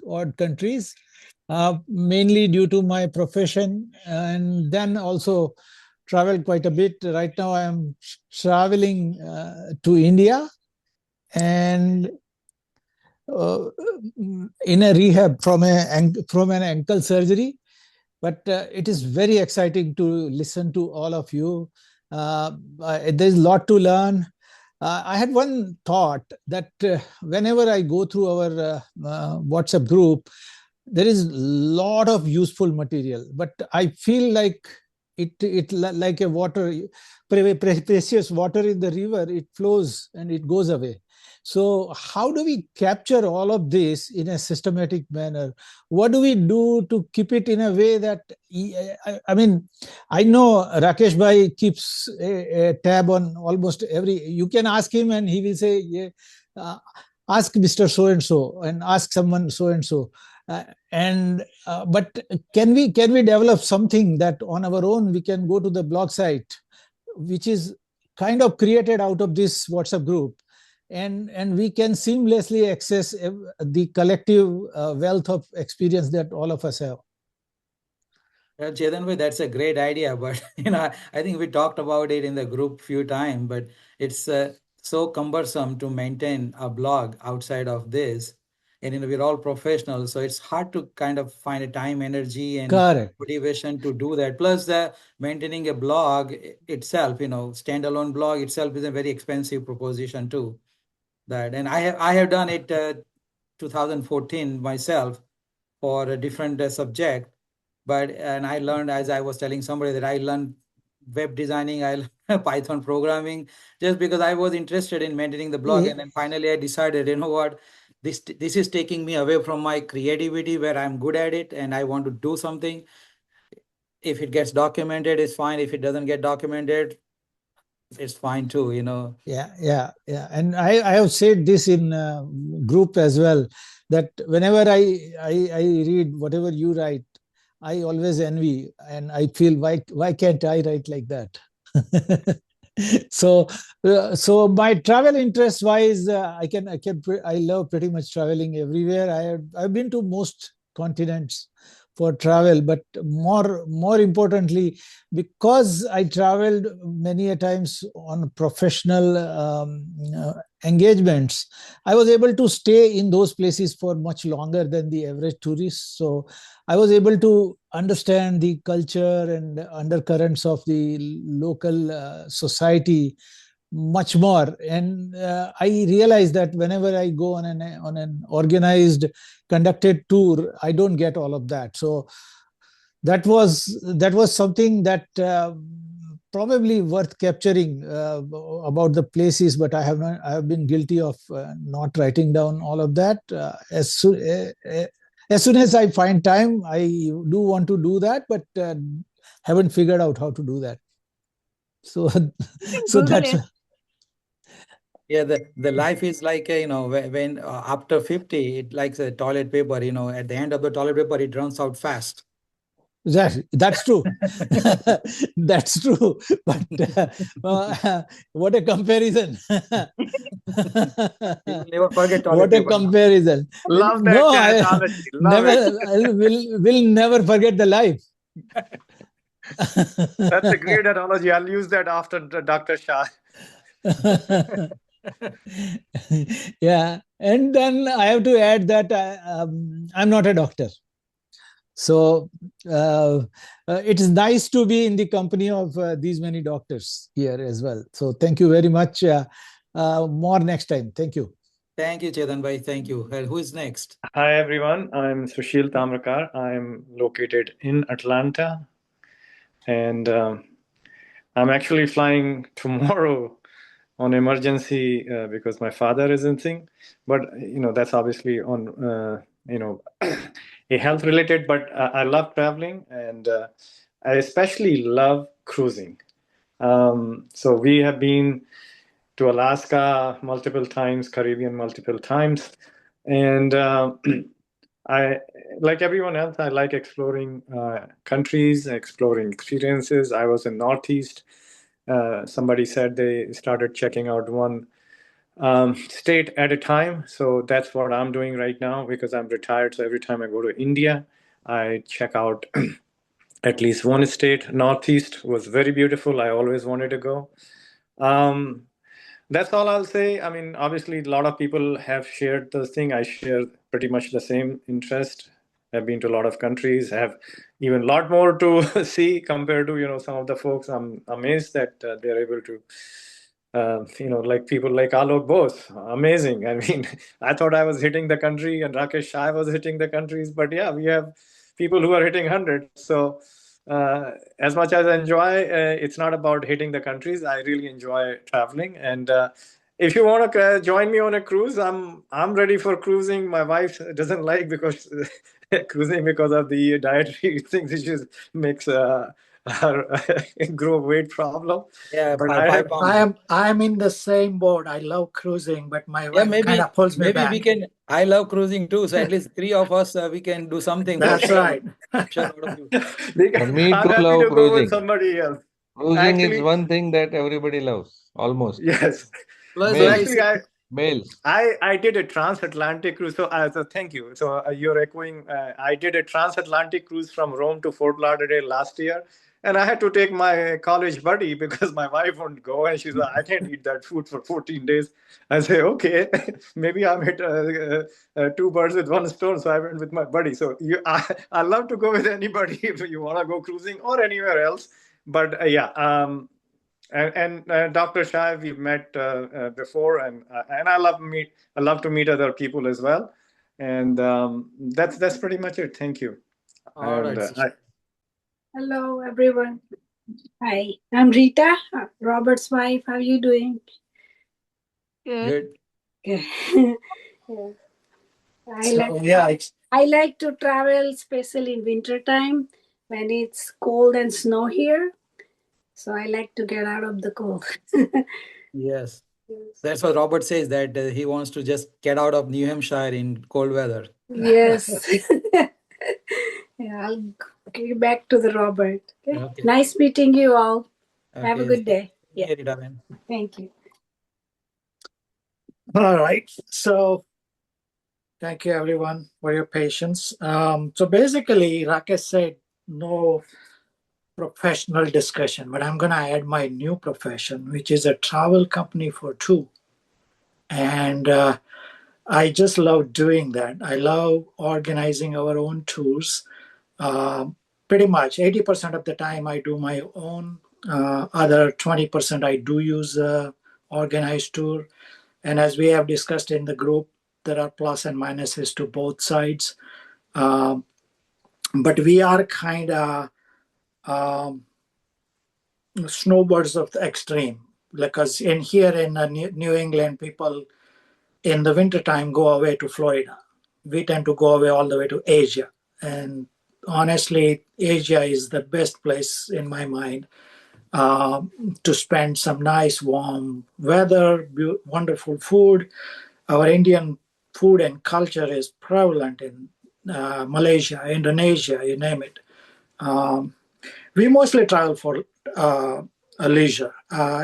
odd countries, mainly due to my profession, and then also traveled quite a bit. Right now, I am traveling to India and in a rehab from an ankle surgery. But it is very exciting to listen to all of you. There's a lot to learn. I had one thought that whenever I go through our WhatsApp group, there is a lot of useful material, but I feel like it like a water, precious water in the river. It flows and it goes away. So how do we capture all of this in a systematic manner? What do we do to keep it in a way that, I mean, I know Rakesh Bhai keeps a tab on almost every, you can ask him and he will say, yeah, ask Mr. So-and-so and ask someone so-and-so. But can we develop something that on our own we can go to the blog site, which is kind of created out of this WhatsApp group, and we can seamlessly access the collective wealth of experience that all of us have. Chetan, that's a great idea, but I think we talked about it in the group few times, but it's so cumbersome to maintain a blog outside of this. And we're all professionals, so it's hard to kind of find a time, energy, and Correct. motivation to do that. Plus, maintaining a blog itself, standalone blog itself is a very expensive proposition too. And I have done it 2014 myself for a different subject, and I learned, as I was telling somebody, that I learned web designing, I learned Python programming, just because I was interested in maintaining the blog. Yeah. And then finally I decided, you know what, this is taking me away from my creativity where I'm good at it and I want to do something. If it gets documented, it's fine. If it doesn't get documented, it's fine too, Yeah. And I have said this in group as well, that whenever I read whatever you write, I always envy and I feel, why can't I write like that? So my travel interest wise, I love pretty much traveling everywhere. I've been to most continents for travel, but more importantly, because I traveled many a times on professional engagements, I was able to stay in those places for much longer than the average tourist. So I was able to understand the culture and undercurrents of the local society much more. And I realized that whenever I go on an organized, conducted tour, I don't get all of that. So that was something that probably worth capturing about the places, but I have been guilty of not writing down all of that. As soon as I find time, I do want to do that, but haven't figured out how to do that. So that's. Yeah, the life is like, when after 50, it like a toilet paper, at the end of the toilet paper, it runs out fast. That's true. That's true. But what a comparison. You will never forget toilet What paper. a comparison. Love that analogy. Love it. We'll never forget the life. That's a great analogy. I'll use that after Dr. Shah. Yeah. And then I have to add that I'm not a doctor. So it is nice to be in the company of these many doctors here as well. So thank you very much. More next time. Thank you. Thank you, Chetan Bhai. Thank you. Who is next? Hi, everyone. I'm Sushil Tamrakar. I'm located in Atlanta. And I'm actually flying tomorrow on emergency because my father is in thing. But, that's obviously on, a health related, but I love traveling and I especially love cruising. So we have been to Alaska multiple times, Caribbean multiple times. And I, like everyone else, I like exploring countries, exploring experiences. I was in Northeast. Somebody said they started checking out one state at a time. So that's what I'm doing right now because I'm retired. So every time I go to India, I check out at least one state. Northeast was very beautiful. I always wanted to go. That's all I'll say. I mean, obviously, a lot of people have shared this thing. I share pretty much the same interest. I've been to a lot of countries, have even a lot more to see compared to, some of the folks. I'm amazed that they're able to, like people like Alok Bose. Amazing. I mean, I thought I was hitting the country and Rakesh Shah was hitting the countries, but yeah, we have people who are hitting 100. So as much as I enjoy, it's not about hitting the countries. I really enjoy traveling, and if you want to join me on a cruise, I'm ready for cruising. My wife doesn't like because cruising because of the dietary things. It just makes her grow weight problem. Yeah, But five, I have 5 pounds. I'm in the same boat. I love cruising, but my Yeah, wife kind maybe of pulls me maybe back. we can. I love cruising too. So at least 3 of us, we can do something. for That's sure. right. Sure, out of you. For me I'm too, happy love to go with cruising. somebody else. Cruising is Actually, one thing that everybody loves, almost. yes. Plus, So Males, actually, males. I did a transatlantic cruise. So thank you. So you're echoing. I did a transatlantic cruise from Rome to Fort Lauderdale last year, and I had to take my college buddy because my wife wouldn't go, and she's like, "I can't eat that food for 14 days." I say, "Okay, maybe I'm hit two birds with one stone." So I went with my buddy. So I love to go with anybody if you want to go cruising or anywhere else. But yeah. And Dr. Shah, we've met before, and I love to meet other people as well, and that's pretty much it. Thank you. All And right. Hello, everyone. Hi, I'm Rita, Robert's wife. How are you doing? Good. Yeah. I like to travel, especially in winter time when it's cold and snow here. So I like to get out of the cold. Yes. That's what Robert says, that he wants to just get out of New Hampshire in cold weather. Yes. Yeah, I'll get back to the Robert. Okay. Okay. Nice meeting you all. Have a Okay. good day. Yeah, Yeah. Rita, man. Thank you. All right. So thank you everyone for your patience. So basically, Rakesh said no professional discussion, but I'm going to add my new profession, which is a travel company for two. And I just love doing that. I love organizing our own tours. Pretty much 80% of the time I do my own. Other 20% I do use organized tour. And as we have discussed in the group, there are plus and minuses to both sides. But we are kind of snowbirds of the extreme, because in here in New England, people in the wintertime go away to Florida. We tend to go away all the way to Asia. And honestly, Asia is the best place in my mind to spend some nice warm weather, wonderful food. Our Indian food and culture is prevalent in Malaysia, Indonesia, you name it. We mostly travel for a leisure.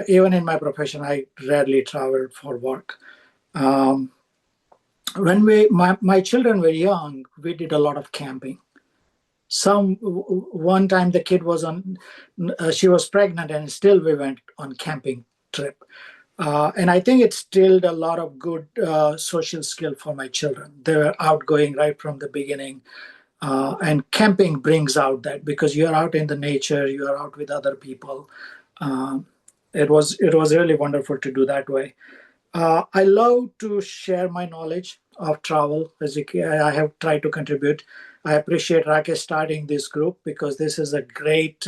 Even in my profession, I rarely travel for work. When my children were young, we did a lot of camping. One time the kid was she was pregnant, and still we went on camping trip. And I think it instilled a lot of good social skill for my children. They were outgoing right from the beginning. And camping brings out that, because you're out in the nature, you are out with other people. It was really wonderful to do that way. I love to share my knowledge of travel. I have tried to contribute. I appreciate Rakesh starting this group, because this is a great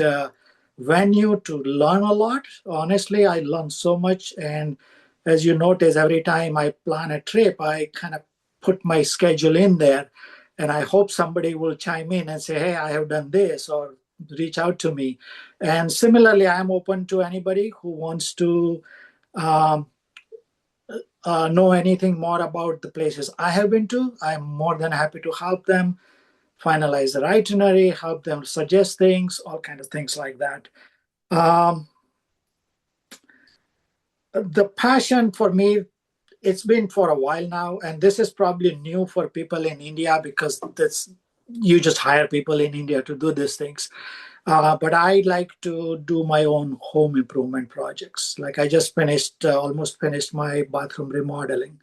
venue to learn a lot. Honestly, I learned so much. And as you notice, every time I plan a trip, I kind of put my schedule in there. And I hope somebody will chime in and say, hey, I have done this, or reach out to me. And similarly, I'm open to anybody who wants to know anything more about the places I have been to. I'm more than happy to help them finalize their itinerary, help them suggest things, all kinds of things like that. The passion for me it's been for a while now, and this is probably new for people in India because you just hire people in India to do these things. But I like to do my own home improvement projects. Like I just almost finished my bathroom remodeling.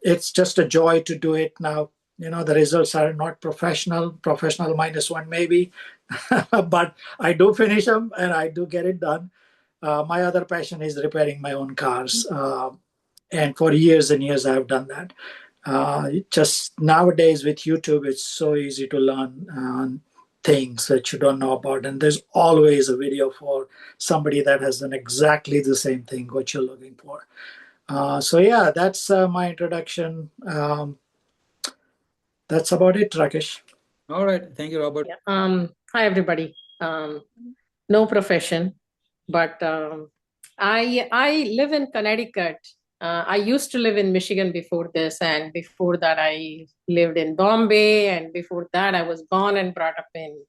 It's just a joy to do it now. The results are not professional -1 maybe, but I do finish them and I do get it done. My other passion is repairing my own cars. And for years and years, I've done that. Just nowadays with YouTube, it's so easy to learn things that you don't know about. And there's always a video for somebody that has done exactly the same thing, what you're looking for. So yeah, that's my introduction. That's about it, Rakesh. All right. Thank you, Robert. Hi, everybody. No profession, but I live in Connecticut. I used to live in Michigan before this, and before that I lived in Bombay, and before that I was born and brought up in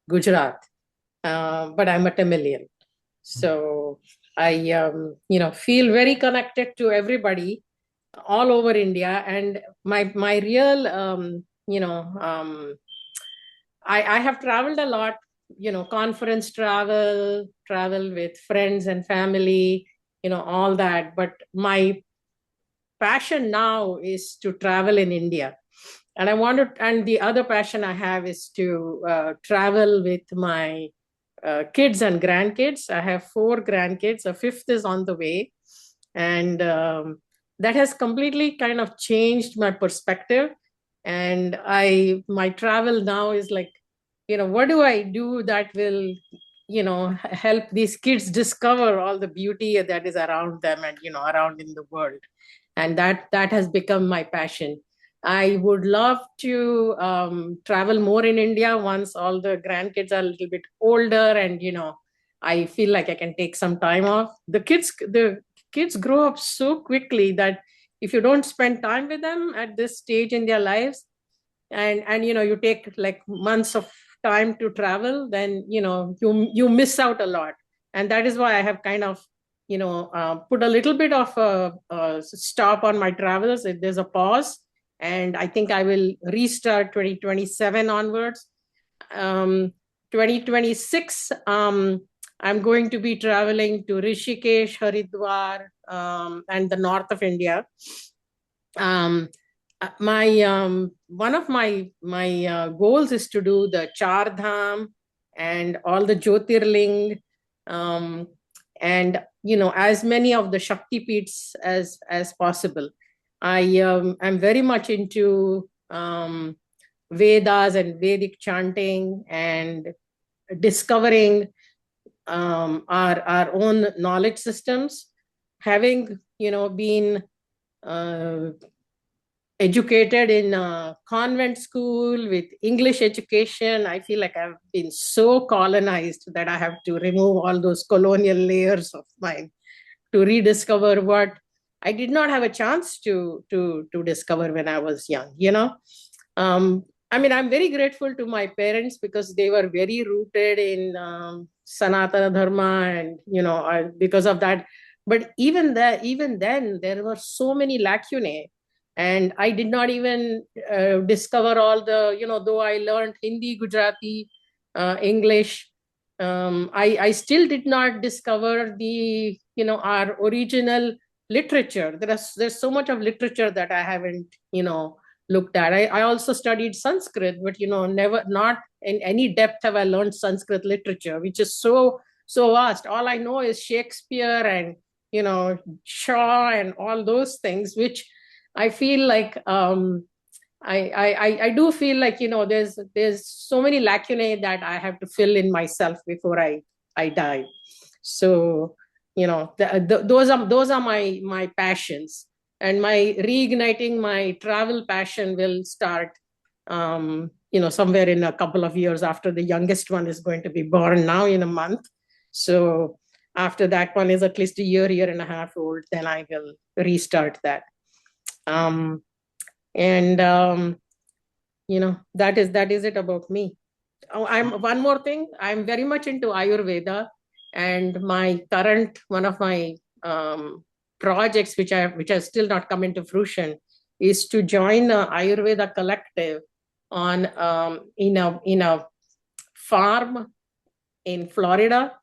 Gujarat. But I'm a Tamilian, so I feel very connected to everybody all over India, and my real I have traveled a lot, conference travel with friends and family, all that. But my passion now is to travel in India. And and the other passion I have is to travel with my kids and grandkids. I have 4 grandkids. A 5th is on the way. And that has completely kind of changed my perspective. And my travel now is like, what do I do that will, help these kids discover all the beauty that is around them and, around in the world. And that has become my passion. I would love to travel more in India once all the grandkids are a little bit older and, I feel like I can take some time off. The kids grow up so quickly that if you don't spend time with them at this stage in their lives and you take like months of time to travel, then, you miss out a lot. And that is why I have kind of, put a little bit of a stop on my travels. There's a pause. And I think I will restart 2027 onwards. 2026, I'm going to be traveling to Rishikesh, Haridwar, and the north of India. One of my goals is to do the Char Dham and all the Jyotirling, and as many of the Shakti Peeths as possible. I am very much into Vedas and Vedic chanting and discovering our own knowledge systems. Having been educated in a convent school with English education, I feel like I've been so colonized that I have to remove all those colonial layers of mine to rediscover what I did not have a chance to discover when I was young. I'm very grateful to my parents because they were very rooted in Sanatana Dharma, and because of that. But even then, there were so many lacunae, and I did not even discover all the, though I learned Hindi, Gujarati, English, I still did not discover the, our original literature. There's so much of literature that I haven't, looked at. I also studied Sanskrit, but, not in any depth have I learned Sanskrit literature, which is so vast. All I know is Shakespeare and, Shaw and all those things, which I feel like I do feel like there's so many lacunae that I have to fill in myself before I die. So those are my passions, and my reigniting my travel passion will start somewhere in a couple of years after the youngest one is going to be born now in a month. So after that one is at least a year and a half old, then I will restart that. That is it about me. One more thing. I'm very much into Ayurveda, and one of my projects which have still not come into fruition is to join a Ayurveda collective on in a farm in Florida.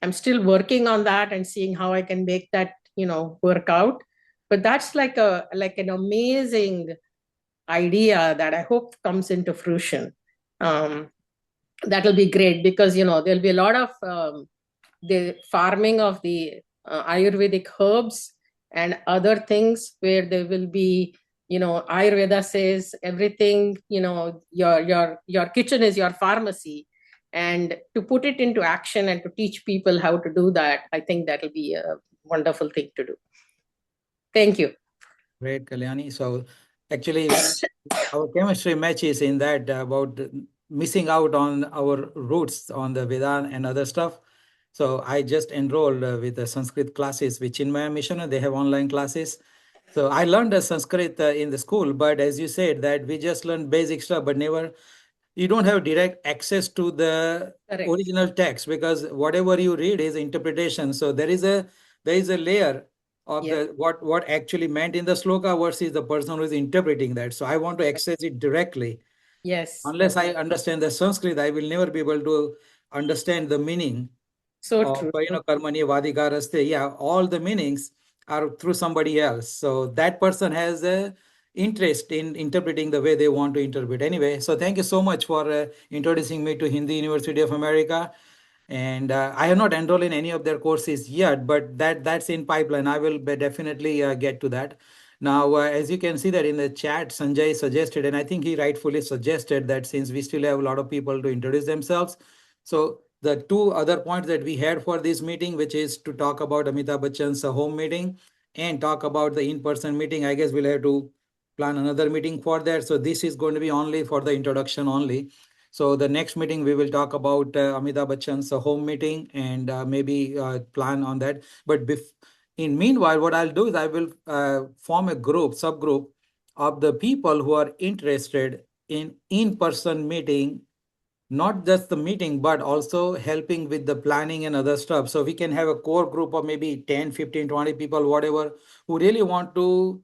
I'm still working on that and seeing how I can make that work out. But that's like an amazing idea that I hope comes into fruition. That'll be great because there'll be a lot of the farming of the Ayurvedic herbs and other things where there will be, Ayurveda says everything, your kitchen is your pharmacy. And to put it into action and to teach people how to do that, I think that'll be a wonderful thing to do. Thank you. Great, Kalyani. So actually, our chemistry matches in that about missing out on our roots on the Vedan and other stuff. So I just enrolled with the Sanskrit classes, which in my mission, they have online classes. So I learned the Sanskrit in the school, but as you said that we just learned basic stuff, but you don't have direct access to the Correct. original text because whatever you read is interpretation. So there is a layer of what actually meant in the sloka versus the person who is interpreting that. So I want to access it directly. Yes. Unless I understand the Sanskrit, I will never be able to understand the meaning So of, true. Karmani Vadikaraste. Yeah, all the meanings are through somebody else. So that person has a interest in interpreting the way they want to interpret. Anyway, so thank you so much for introducing me to Hindi University of America. And I have not enrolled in any of their courses yet, but that's in pipeline. I will definitely get to that. Now, as you can see that in the chat, Sanjay suggested, and I think he rightfully suggested that since we still have a lot of people to introduce themselves. So the two other points that we had for this meeting, which is to talk about Amitabh Bachchan's home meeting and talk about the in-person meeting, I guess we'll have to plan another meeting for that. So this is going to be only for the introduction only. So the next meeting, we will talk about Amitabh Bachchan's home meeting and maybe plan on that. But in meanwhile, what I'll do is I will form a subgroup of the people who are interested in-person meeting, not just the meeting, but also helping with the planning and other stuff. So we can have a core group of maybe 10, 15, 20 people, whatever, who really want to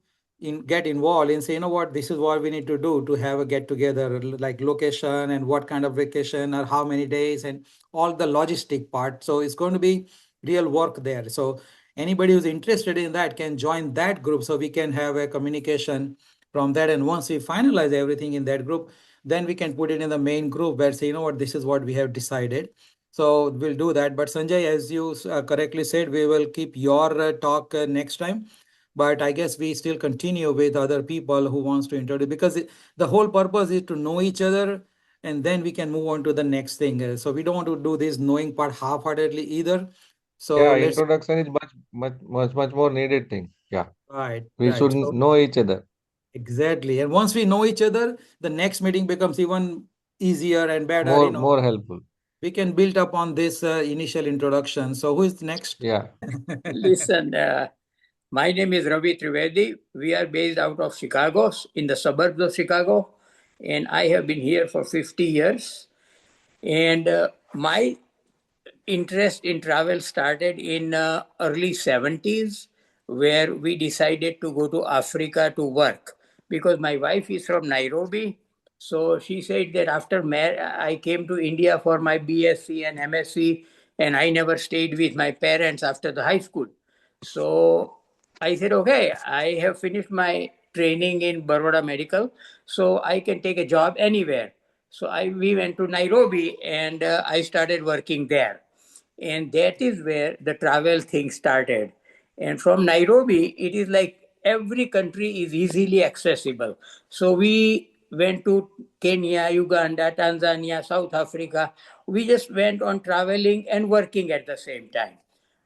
get involved and say, what, this is what we need to do to have a get together, like location and what kind of vacation or how many days and all the logistic part. So it's going to be real work there. So anybody who's interested in that can join that group so we can have a communication from that. And once we finalize everything in that group, then we can put it in the main group where say, this is what we have decided. So we'll do that. But Sanjay, as you correctly said, we will keep your talk next time. But I guess we still continue with other people who wants to introduce, because the whole purpose is to know each other, and then we can move on to the next thing. So we don't want to do this knowing part half-heartedly either. So yeah, introduction is much more needed thing. Yeah. Right. We should So know each other. exactly. And once we know each other, the next meeting becomes even easier and better. More helpful. We can build up on this initial introduction. So who is next? Yeah. Listen, my name is Ravi Trivedi. We are based out of Chicago, in the suburbs of Chicago, and I have been here for 50 years. And my interest in travel started in early 70s, where we decided to go to Africa to work because my wife is from Nairobi. So she said that after I came to India for my BSc and MSc, and I never stayed with my parents after the high school. So I said, okay, I have finished my training in Baroda Medical, so I can take a job anywhere. So we went to Nairobi and I started working there. And that is where the travel thing started. And from Nairobi, it is like every country is easily accessible. So we went to Kenya, Uganda, Tanzania, South Africa. We just went on traveling and working at the same time.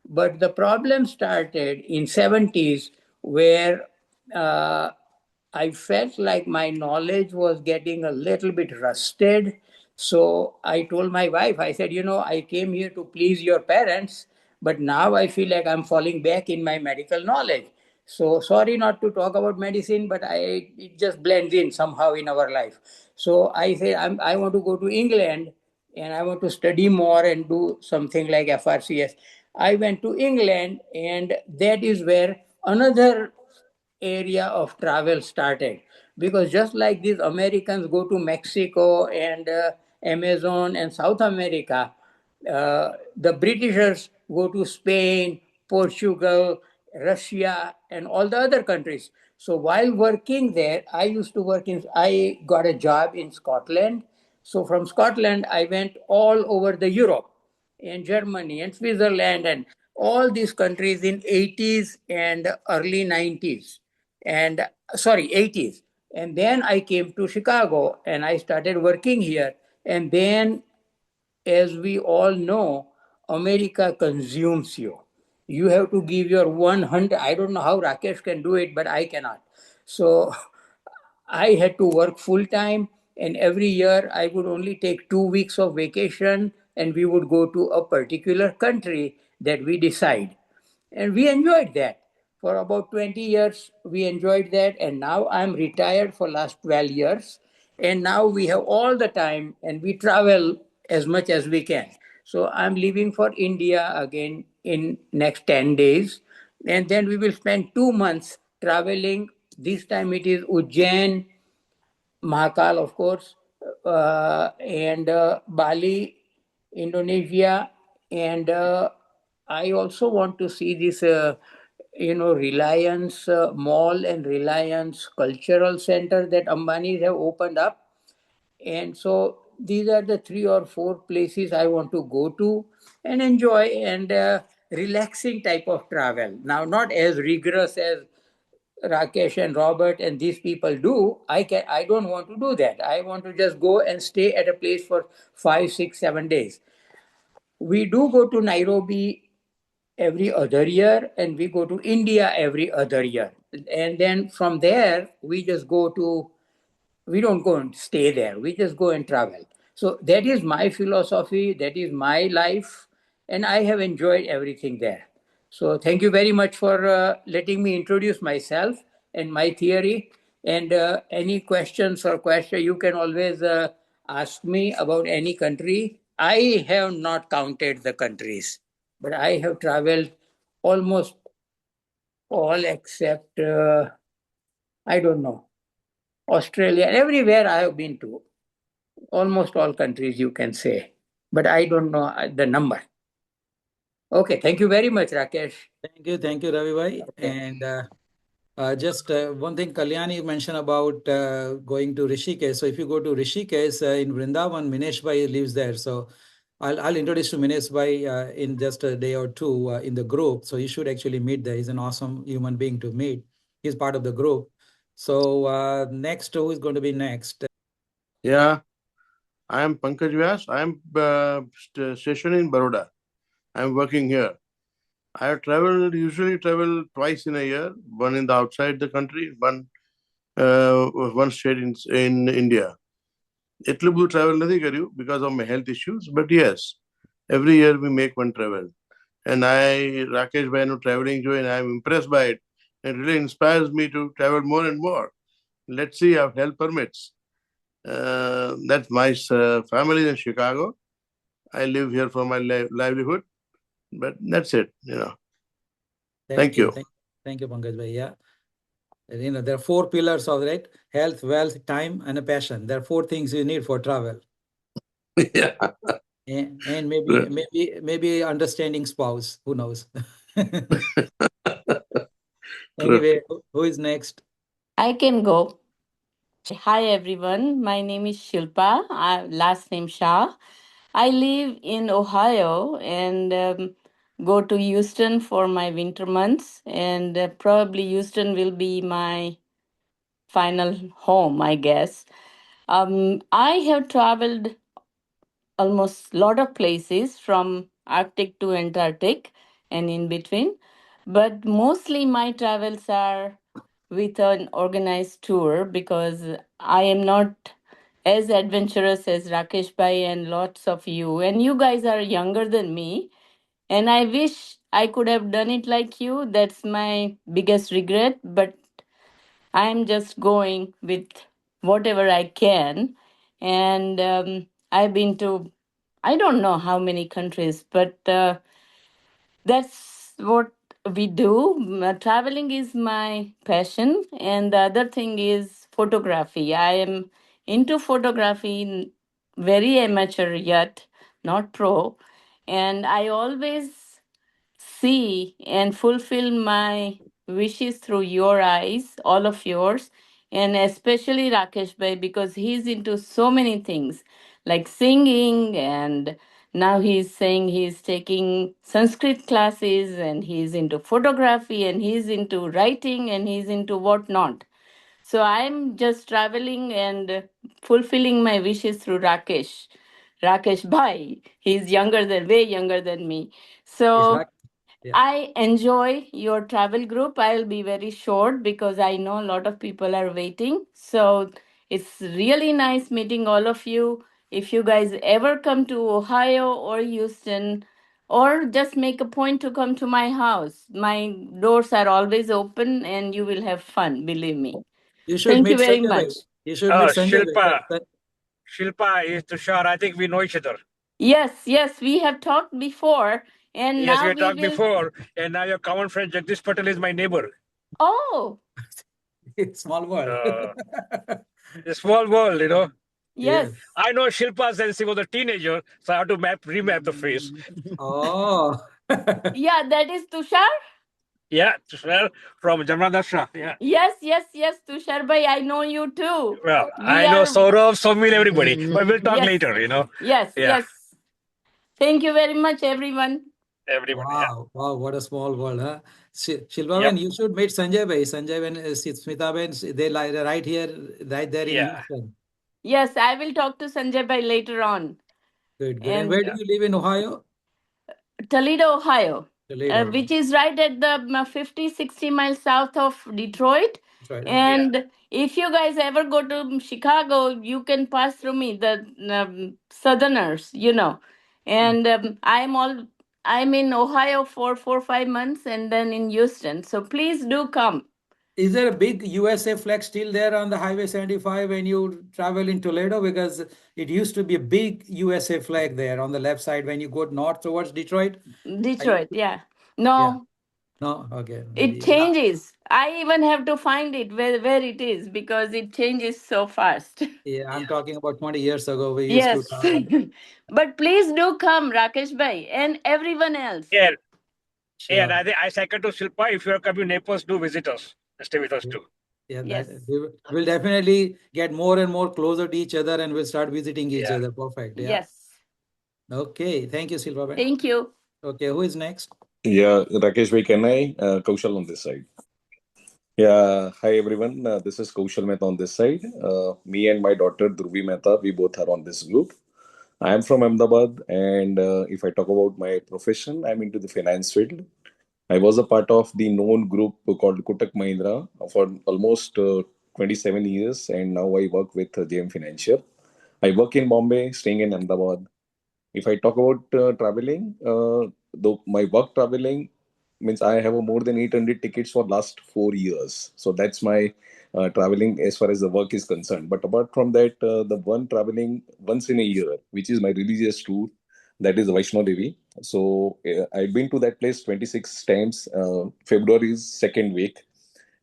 But the problem started in 70s where I felt like my knowledge was getting a little bit rusted. So I told my wife, I said, I came here to please your parents, but now I feel like I'm falling back in my medical knowledge. So sorry not to talk about medicine, but it just blends in somehow in our life. So I said, I want to go to England and I want to study more and do something like FRCS. I went to England, and that is where another area of travel started, because just like these Americans go to Mexico and Amazon and South America, the Britishers go to Spain, Portugal, Russia, and all the other countries. So while working there, I got a job in Scotland. So from Scotland, I went all over the Europe and Germany and Switzerland and all these countries in 80s and early 90s and sorry 80s. And then I came to Chicago and I started working here. And then, as we all know, America consumes you. You have to give your 100. I don't know how Rakesh can do it, but I cannot. So I had to work full time, and every year I would only take 2 weeks of vacation, and we would go to a particular country that we decide. And we enjoyed that. For about 20 years, we enjoyed that. And now I'm retired for last 12 years. And now we have all the time and we travel as much as we can. So I'm leaving for India again in next 10 days. And then we will spend 2 months traveling. This time it is Ujjain, Mahakal, of course, and Bali, Indonesia, and I also want to see this, Reliance Mall and Reliance Cultural Center that Ambani's have opened up. And so these are the 3 or 4 places I want to go to and enjoy and relaxing type of travel. Now, not as rigorous as Rakesh and Robert and these people do. I don't want to do that. I want to just go and stay at a place for 5, 6, 7 days. We do go to Nairobi every other year, and we go to India every other year. And then from there, we don't go and stay there. We just go and travel. So that is my philosophy. That is my life. And I have enjoyed everything there. So thank you very much for letting me introduce myself and my theory. And any questions or question, you can always ask me about any country. I have not counted the countries, but I have traveled almost all except, I don't know, Australia. Everywhere I have been to, almost all countries you can say, but I don't know the number. Okay, thank you very much, Rakesh. Thank you, Ravi bhai. And just one thing, Kalyani mentioned about going to Rishikesh. So if you go to Rishikesh in Vrindavan, Minesh bhai lives there. So I'll introduce to Minesh bhai in just a day or two in the group. So you should actually meet there. He's an awesome human being to meet. He's part of the group. So next, who is going to be next? Yeah, I am Pankaj Vyas. I am stationed in Baroda. I am working here. I usually travel twice in a year, one in the outside the country, one state in India. એટલું બધું travel નથી કર્યું because of my health issues, but yes, every year we make one travel. And Rakesh bhai traveling joy, and I am impressed by it. It really inspires me to travel more and more. Let's see if health permits. That's my family in Chicago. I live here for my livelihood, but that's it. Thank you. Thank you, Pankaj bhai. Yeah. There are 4 pillars of it: health, wealth, time, and a passion. There are 4 things you need for travel. Yeah. And maybe understanding spouse. Who knows? Anyway, who is next? I can go. Hi everyone, my name is Shilpa, last name Shah. I live in Ohio and go to Houston for my winter months, and probably Houston will be my final home, I guess. I have traveled almost lot of places from Arctic to Antarctic and in between, but mostly my travels are with an organized tour because I am not as adventurous as Rakesh Bhai and lots of you. And you guys are younger than me. And I wish I could have done it like you. That's my biggest regret. But I'm just going with whatever I can. And I've been to, I don't know how many countries, but that's what we do. Traveling is my passion, and the other thing is photography. I am into photography, very amateur yet, not pro, and I always see and fulfill my wishes through your eyes, all of yours, and especially Rakesh Bhai because he's into so many things like singing, and now he's saying he's taking Sanskrit classes, and he's into photography, and he's into writing, and he's into whatnot. So I'm just traveling and fulfilling my wishes through Rakesh Bhai. He's younger than, way younger than me. So Yeah. I enjoy your travel group. I'll be very short because I know a lot of people are waiting. So it's really nice meeting all of you. If you guys ever come to Ohio or Houston, or just make a point to come to my house, my doors are always open and you will have fun, believe me. You should Thank meet you very Sanjay Bhai. much. You should meet Sanjay Shilpa, Bhai. Shilpa is Tushar. I think we know each other. Yes, we have talked before, and Yes, now we we talked will. before, and now your common friend Jagdish Patel is my neighbor. Oh, It's small world. A small world, you know. yes. I know Shilpa since he was a teenager, so I have to remap the face. Oh. Yeah, that is Tushar. Yeah, Tushar from Jamradashra. Yeah. Yes, Tushar bhai, I know you too. Well, We I know are. Saurav, Somil, everybody, but we'll talk Yes, later, you know. yes, Yeah, yes. Thank you very much, everyone. everybody. Wow, what a small world, huh? Shilpa Yep. Ben, you should meet Sanjay Bhai. Sanjay Ben, Smita Ben, they like right here, right there in Yeah. Houston. Yes, I will talk to Sanjay bhai later on. Good. And where do you live in Ohio? Toledo, Ohio, Toledo. which is right at the 50, 60 miles south of Detroit. Right. And if you guys ever go to Chicago, you can pass through me, the Southerners, you know. And I'm in Ohio for 4 or 5 months, and then in Houston. So please do come. Is there a big USA flag still there on the Highway 75 when you travel in Toledo? Because it used to be a big USA flag there on the left side when you go north towards Detroit. Detroit, yeah. Yeah. No, No? Okay. it changes. I even have to find it where it is because it changes so fast. Yeah, I'm talking about 20 years ago. We used to Yes. travel. But please do come, Rakesh bhai, and everyone else. Yeah. Sure. And I second to Shilpa, if you are coming to Naples, do visit us. Stay with us too. Yeah, Yes. we'll definitely get more and more closer to each other and we'll start visiting each other. Perfect. Yeah. Yes. Okay. Thank you, Silva. Thank you. Okay, who is next? Yeah, Rakesh bhai, can I? Kaushal on this side. Yeah, hi everyone. This is Kaushal Mehta on this side. Me and my daughter Dhruvi Mehta, we both are on this group. I am from Ahmedabad, and if I talk about my profession, I'm into the finance field. I was a part of the known group called Kotak Mahindra for almost 27 years, and now I work with JM Financial. I work in Bombay, staying in Ahmedabad. If I talk about traveling, though my work traveling means I have more than 800 tickets for last 4 years. So that's my traveling as far as the work is concerned. But apart from that, the one traveling once in a year, which is my religious tour, that is Vaishno Devi. So I've been to that place 26 times. February is second week.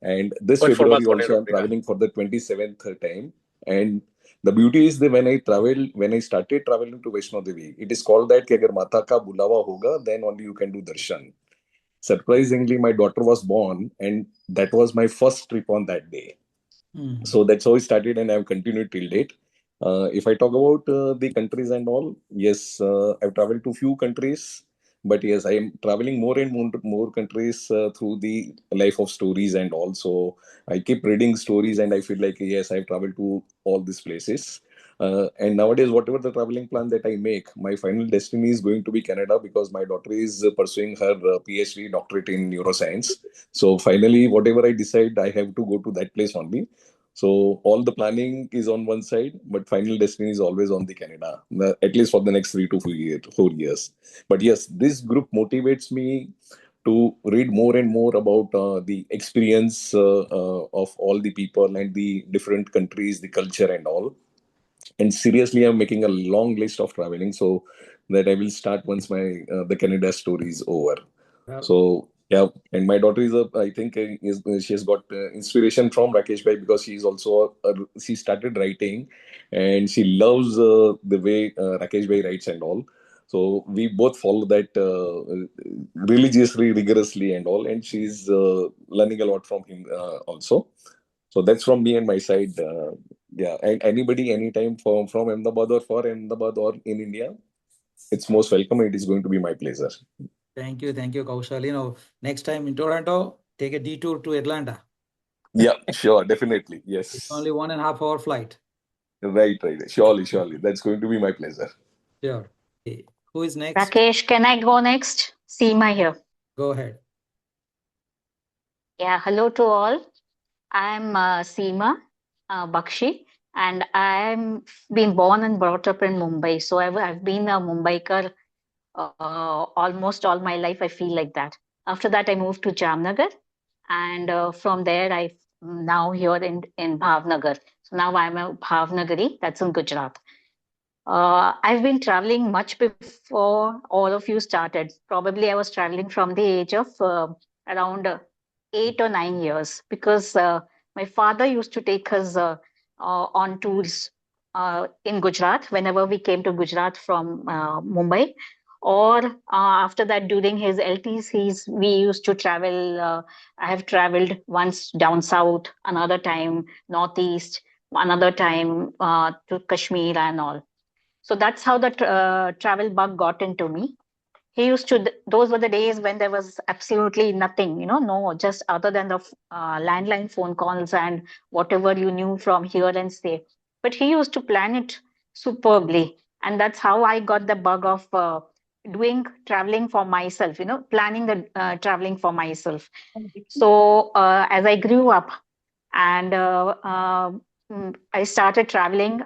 And this February also I'm traveling for the 27th time. And the beauty is that when I started traveling to Vaishno Devi, it is called that कि अगर माता का बुलावा होगा, then only you can do darshan. Surprisingly, my daughter was born, and that was my first trip on that day. So that's how I started, and I've continued till date. If I talk about the countries and all, yes, I've traveled to few countries, but yes, I am traveling more and more countries through the life of stories and all. So I keep reading stories, and I feel like yes, I've traveled to all these places. And nowadays, whatever the traveling plan that I make, my final destiny is going to be Canada because my daughter is pursuing her PhD doctorate in neuroscience. So finally, whatever I decide, I have to go to that place only. So all the planning is on one side, but final destiny is always on the Canada, at least for the next 3 to 4 years. But yes, this group motivates me to read more and more about the experience of all the people and the different countries, the culture and all. And seriously, I'm making a long list of traveling so that I will start once my the Canada story is over. Well, So Yeah, and my daughter I think, she has got inspiration from Rakesh Bhai because she started writing, and she loves the way Rakesh Bhai writes and all. So we both follow that religiously, rigorously, and all. And she's learning a lot from him also. So that's from me and my side. Yeah, and anybody, anytime from Ahmedabad or for Ahmedabad or in India, it's most welcome. It is going to be my pleasure. Thank you, Kaushal. Next time in Toronto, take a detour to Atlanta. Yeah, sure, definitely. Yes. It's only 1.5 hour flight. Right. Surely. That's going to be my pleasure. Sure. Okay. Who is next? Rakesh, can I go next? Seema here. Go ahead. Yeah, hello to all. I'm Seema Bakshi, and I'm been born and brought up in Mumbai. So I've been a Mumbaikar almost all my life. I feel like that. After that, I moved to Jamnagar, and from there, I'm now here in Bhavnagar. So now I'm a Bhavnagari. That's in Gujarat. I've been traveling much before all of you started. Probably I was traveling from the age of around 8 or 9 years because my father used to take us on tours in Gujarat whenever we came to Gujarat from Mumbai. Or after that, during his LTCs, we used to travel. I have traveled once down south, another time northeast, another time to Kashmir and all. So that's how the travel bug got into me. He used to, those were the days when there was absolutely nothing, no, just other than the landline phone calls and whatever you knew from here and stay. But he used to plan it superbly. And that's how I got the bug of doing traveling for myself, planning the traveling for myself. So as I grew up, and I started traveling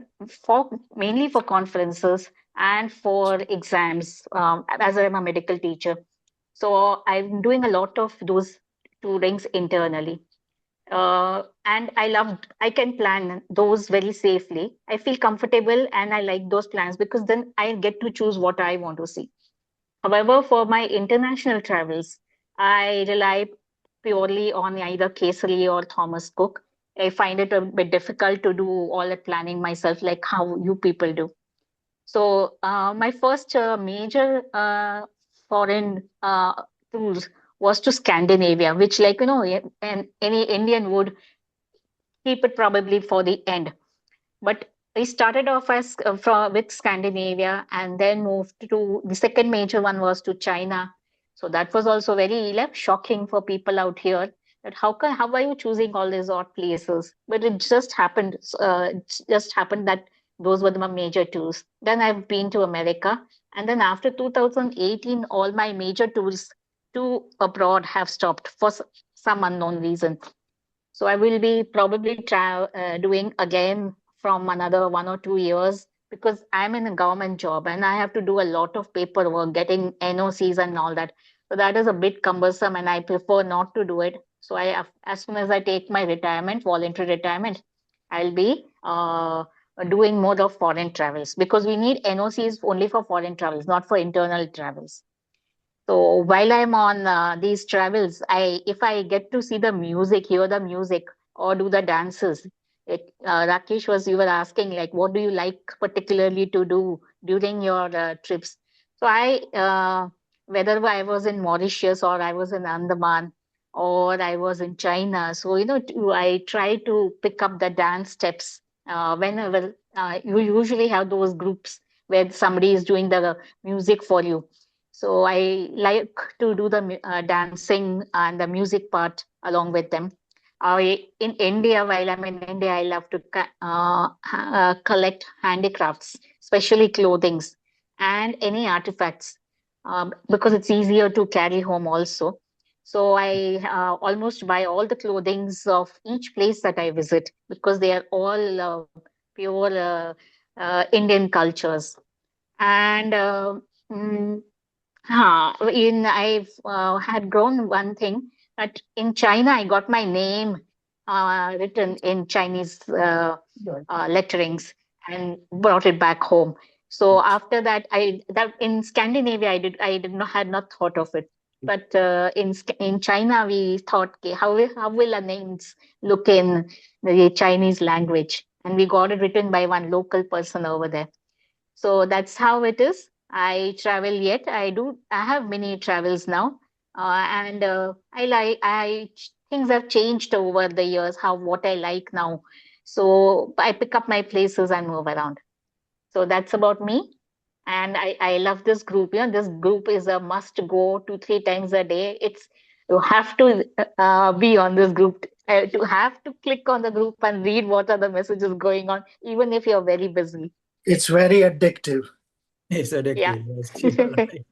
mainly for conferences and for exams, as I'm a medical teacher. So I'm doing a lot of those tourings internally. And I can plan those very safely. I feel comfortable and I like those plans because then I get to choose what I want to see. However, for my international travels, I rely purely on either Kesari or Thomas Cook. I find it a bit difficult to do all the planning myself, like how you people do. So my first major foreign tours was to Scandinavia, which, like, any Indian would keep it probably for the end. But I started off as with Scandinavia and then moved to the second major one was to China. So that was also very shocking for people out here that how are you choosing all these odd places? But it just happened. That those were the major tours. Then I've been to America, and then after 2018, all my major tours to abroad have stopped for some unknown reason. So I will be probably doing again from another 1 or 2 years because I'm in a government job and I have to do a lot of paperwork, getting NOCs and all that. So that is a bit cumbersome and I prefer not to do it. So as soon as I take my retirement, voluntary retirement, I'll be doing more of foreign travels because we need NOCs only for foreign travels, not for internal travels. So while I'm on these travels, if I get to see the music, hear the music, or do the dances, Rakesh you were asking, like, what do you like particularly to do during your trips? So whether I was in Mauritius or I was in Andaman or I was in China, so I try to pick up the dance steps whenever you usually have those groups where somebody is doing the music for you. So I like to do the dancing and the music part along with them. In India, while I'm in India, I love to collect handicrafts, especially clothings and any artifacts, because it's easier to carry home also. So I almost buy all the clothings of each place that I visit because they are all pure Indian cultures. And I've had grown one thing that in China, I got my name written in Chinese letterings and brought it back home. So after that, that in Scandinavia, I had not thought of it. But in China, we thought, okay, how will our names look in the Chinese language? And we got it written by one local person over there. So that's how it is. I travel yet. I have many travels now, and things have changed over the years. What I like now. So I pick up my places and move around. So that's about me. And I love this group. This group is a must go 2-3 times a day. You have to be on this group, to have to click on the group and read what are the messages going on, even if you're very busy. It's very addictive. It's addictive. Yeah. Yes, you are right.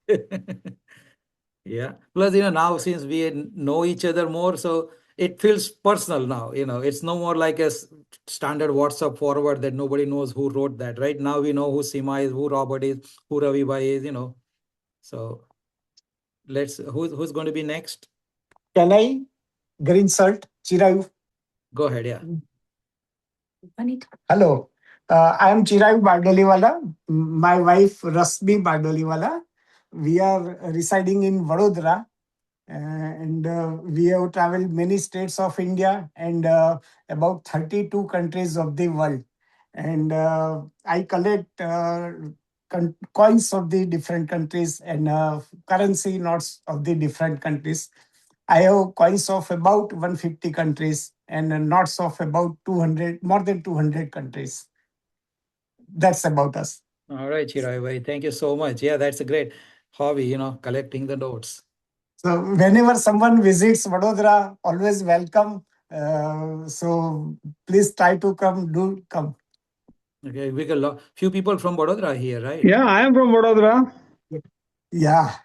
Yeah. Plus, now since we know each other more, so it feels personal now. It's no more like a standard WhatsApp forward that nobody knows who wrote that. Right now, we know who Seema is, who Robert is, who Ravi Bhai is. So who's going to be next? Can I? Green Salt, Chirayu. Go ahead. Yeah. Hello. I am Chirayu Bardoliwala. My wife Rasmi Bardoliwala. We are residing in Vadodara. And we have traveled many states of India and about 32 countries of the world. And I collect coins of the different countries and currency notes of the different countries. I have coins of about 150 countries and notes of about more than 200 countries. That's about us. All right, Chirayu bhai. Thank you so much. Yeah, that's a great hobby, collecting the notes. So whenever someone visits Vadodara, always welcome. So please try to do come. Okay, we got a few people from Vadodara here, right? Yeah, I am from Vadodara. Yeah.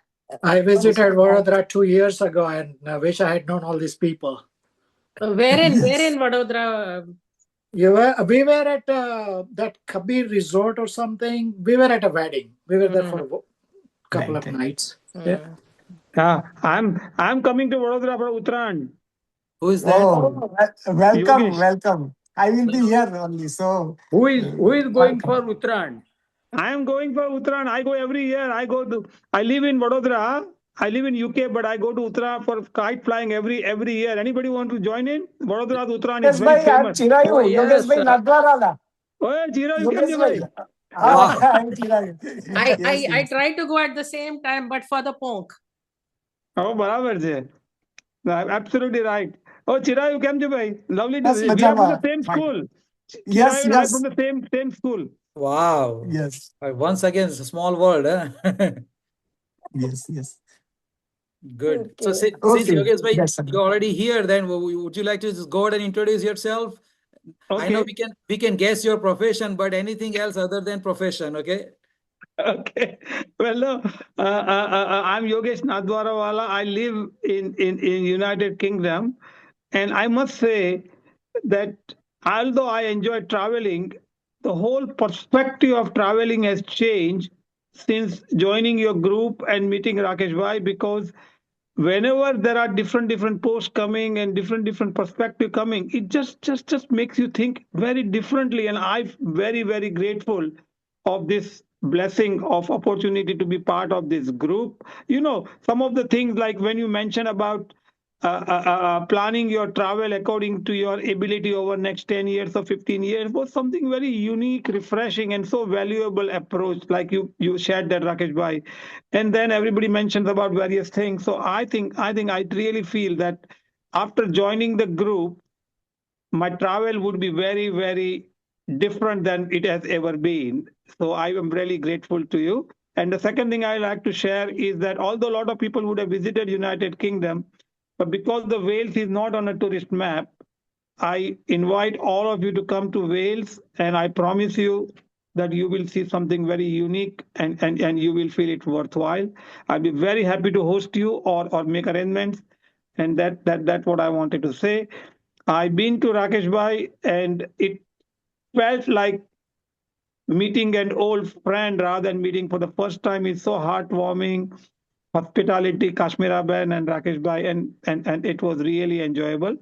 I visited Vadodara 2 years ago and I wish I had known all these people. Where in Vadodara? We were at that Kabir resort or something. We were at a wedding. We were there for a couple of nights. Yeah, I'm coming to Vadodara for Uttarayan. Who is that? Oh, welcome, Yogesh. welcome. I will be here only. So Who is going for Uttarayan? I am going for Uttarayan. I go every year. I live in Vadodara. I live in UK, but I go to Uttarayan for kite flying every year. Anybody want to join in? Vadodara Uttarayan is very famous. Chirayu, Yogesh bhai Nadwarwala. Oh, Chirayu, Yogesh bhai. I'm Chirayu. I try to go at the same time, but for the ponk. Oh, barabar છે. Absolutely right. Oh, Chirayu, કેમ છે ભાઈ? Lovely to Yes, see you. We are from the Majama. same school. Yes, Chirayu and I yes. from the same school. Wow. Yes. Once again, it's a small world, huh? Yes. Good. So since Okay. Yogesh bhai, Yes, sir. you're already here, then would you like to just go ahead and introduce yourself? I know Okay. we can guess your profession, but anything else other than profession, okay? Okay. Well, no, I'm Yogesh Nadwarwala. I live in United Kingdom, and I must say that although I enjoy traveling, the whole perspective of traveling has changed since joining your group and meeting Rakesh Bhai, because whenever there are different posts coming and different perspective coming, it just makes you think very differently. And I'm very grateful of this blessing of opportunity to be part of this group. Some of the things, like when you mention about planning your travel according to your ability over next 10 years or 15 years, was something very unique, refreshing, and so valuable approach, like you shared that, Rakesh Bhai. And then everybody mentions about various things. So I think I really feel that after joining the group, my travel would be very different than it has ever been. So I am really grateful to you. And the second thing I like to share is that although a lot of people would have visited United Kingdom, but because the Wales is not on a tourist map, I invite all of you to come to Wales, and I promise you that you will see something very unique and you will feel it worthwhile. I'll be very happy to host you or make arrangements. And that's what I wanted to say. I've been to Rakesh Bhai, and it felt like meeting an old friend rather than meeting for the first time. It's so heartwarming. Hospitality, Kashmira Ben and Rakesh Bhai, and it was really enjoyable.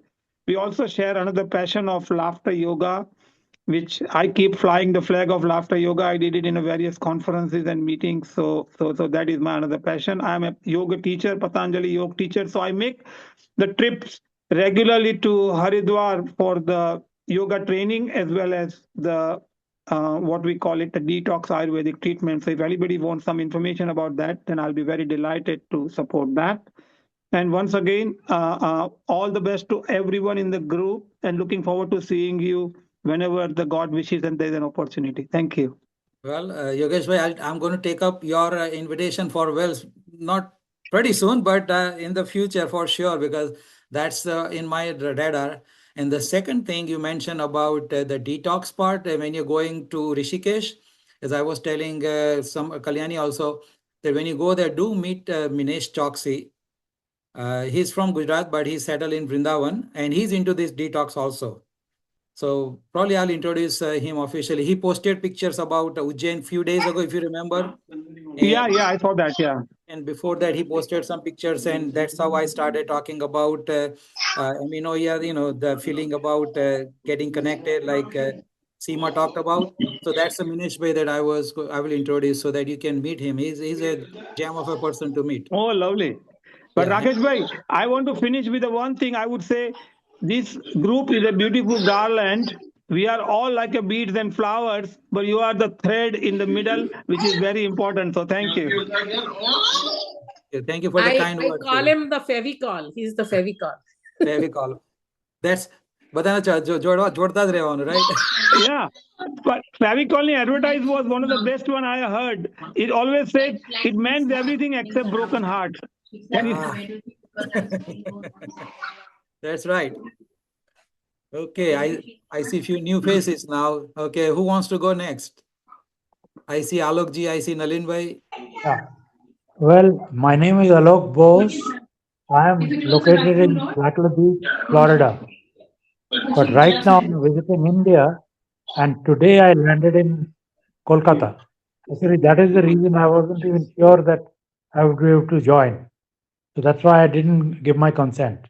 We also share another passion of laughter yoga, which I keep flying the flag of laughter yoga. I did it in various conferences and meetings. So that is my another passion. I'm a yoga teacher, Patanjali yoga teacher. So I make the trips regularly to Haridwar for the yoga training as well as the what we call it, the detox Ayurvedic treatment. So if anybody wants some information about that, then I'll be very delighted to support that. And once again, all the best to everyone in the group, and looking forward to seeing you whenever the God wishes and there's an opportunity. Thank you. Well, Yogesh bhai, I'm going to take up your invitation for Wells, not pretty soon, but in the future for sure, because that's in my radar. And the second thing you mentioned about the detox part, when you're going to Rishikesh, as I was telling some Kalyani also, that when you go there, do meet Minesh Choksi. He's from Gujarat, but he's settled in Vrindavan, and he's into this detox also. So probably I'll introduce him officially. He posted pictures about Ujjain few days ago, if you remember. Yeah, I saw that. Yeah. And before that, he posted some pictures, and that's how I started talking about the feeling about getting connected, like Seema talked about. So that's the Minesh Bhai that I will introduce so that you can meet him. He's a gem of a person to meet. Oh, lovely. But Yeah. Rakesh bhai, I want to finish with the one thing. I would say this group is a beautiful garland. We are all like a beads and flowers, but you are the thread in the middle, which is very important. So thank you. Thank you for the kind I words. call him the Fevicol. He's the Fevicol. Fevicol. That's બધાને જોડતા જ રહેવાનું, right? Yeah, but Fevicol advertise was one of the best one I heard. It always said it mends everything except broken heart. That's right. Okay, I see few new faces now. Okay, who wants to go next? I see Alok ji, I see Nalin bhai. Yeah. Well, my name is Alok Bose. I am located in Blackla Beach, Florida. But right now I'm visiting India, and today I landed in Kolkata. Actually, that is the reason I wasn't even sure that I would be able to join. So that's why I didn't give my consent.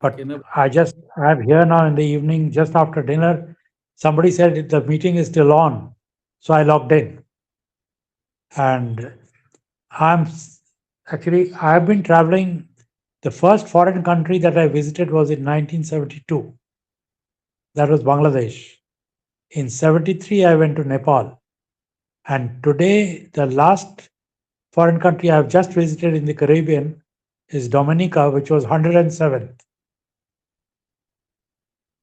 But I'm here now in the evening, just after dinner. Somebody said the meeting is still on. So I logged in. And I've been traveling. The first foreign country that I visited was in 1972. That was Bangladesh. In 73, I went to Nepal. And today, the last foreign country I've just visited in the Caribbean is Dominica, which was 107th.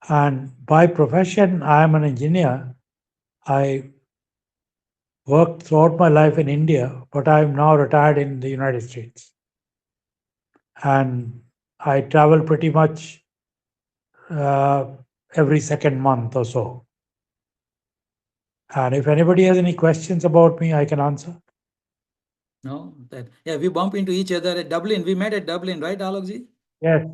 And by profession, I am an engineer. I worked throughout my life in India, but I am now retired in the United States. And I travel pretty much every second month or so. And if anybody has any questions about me, I can answer. No, we bump into each other at Dublin. We met at Dublin, right, Alok ji? Yes.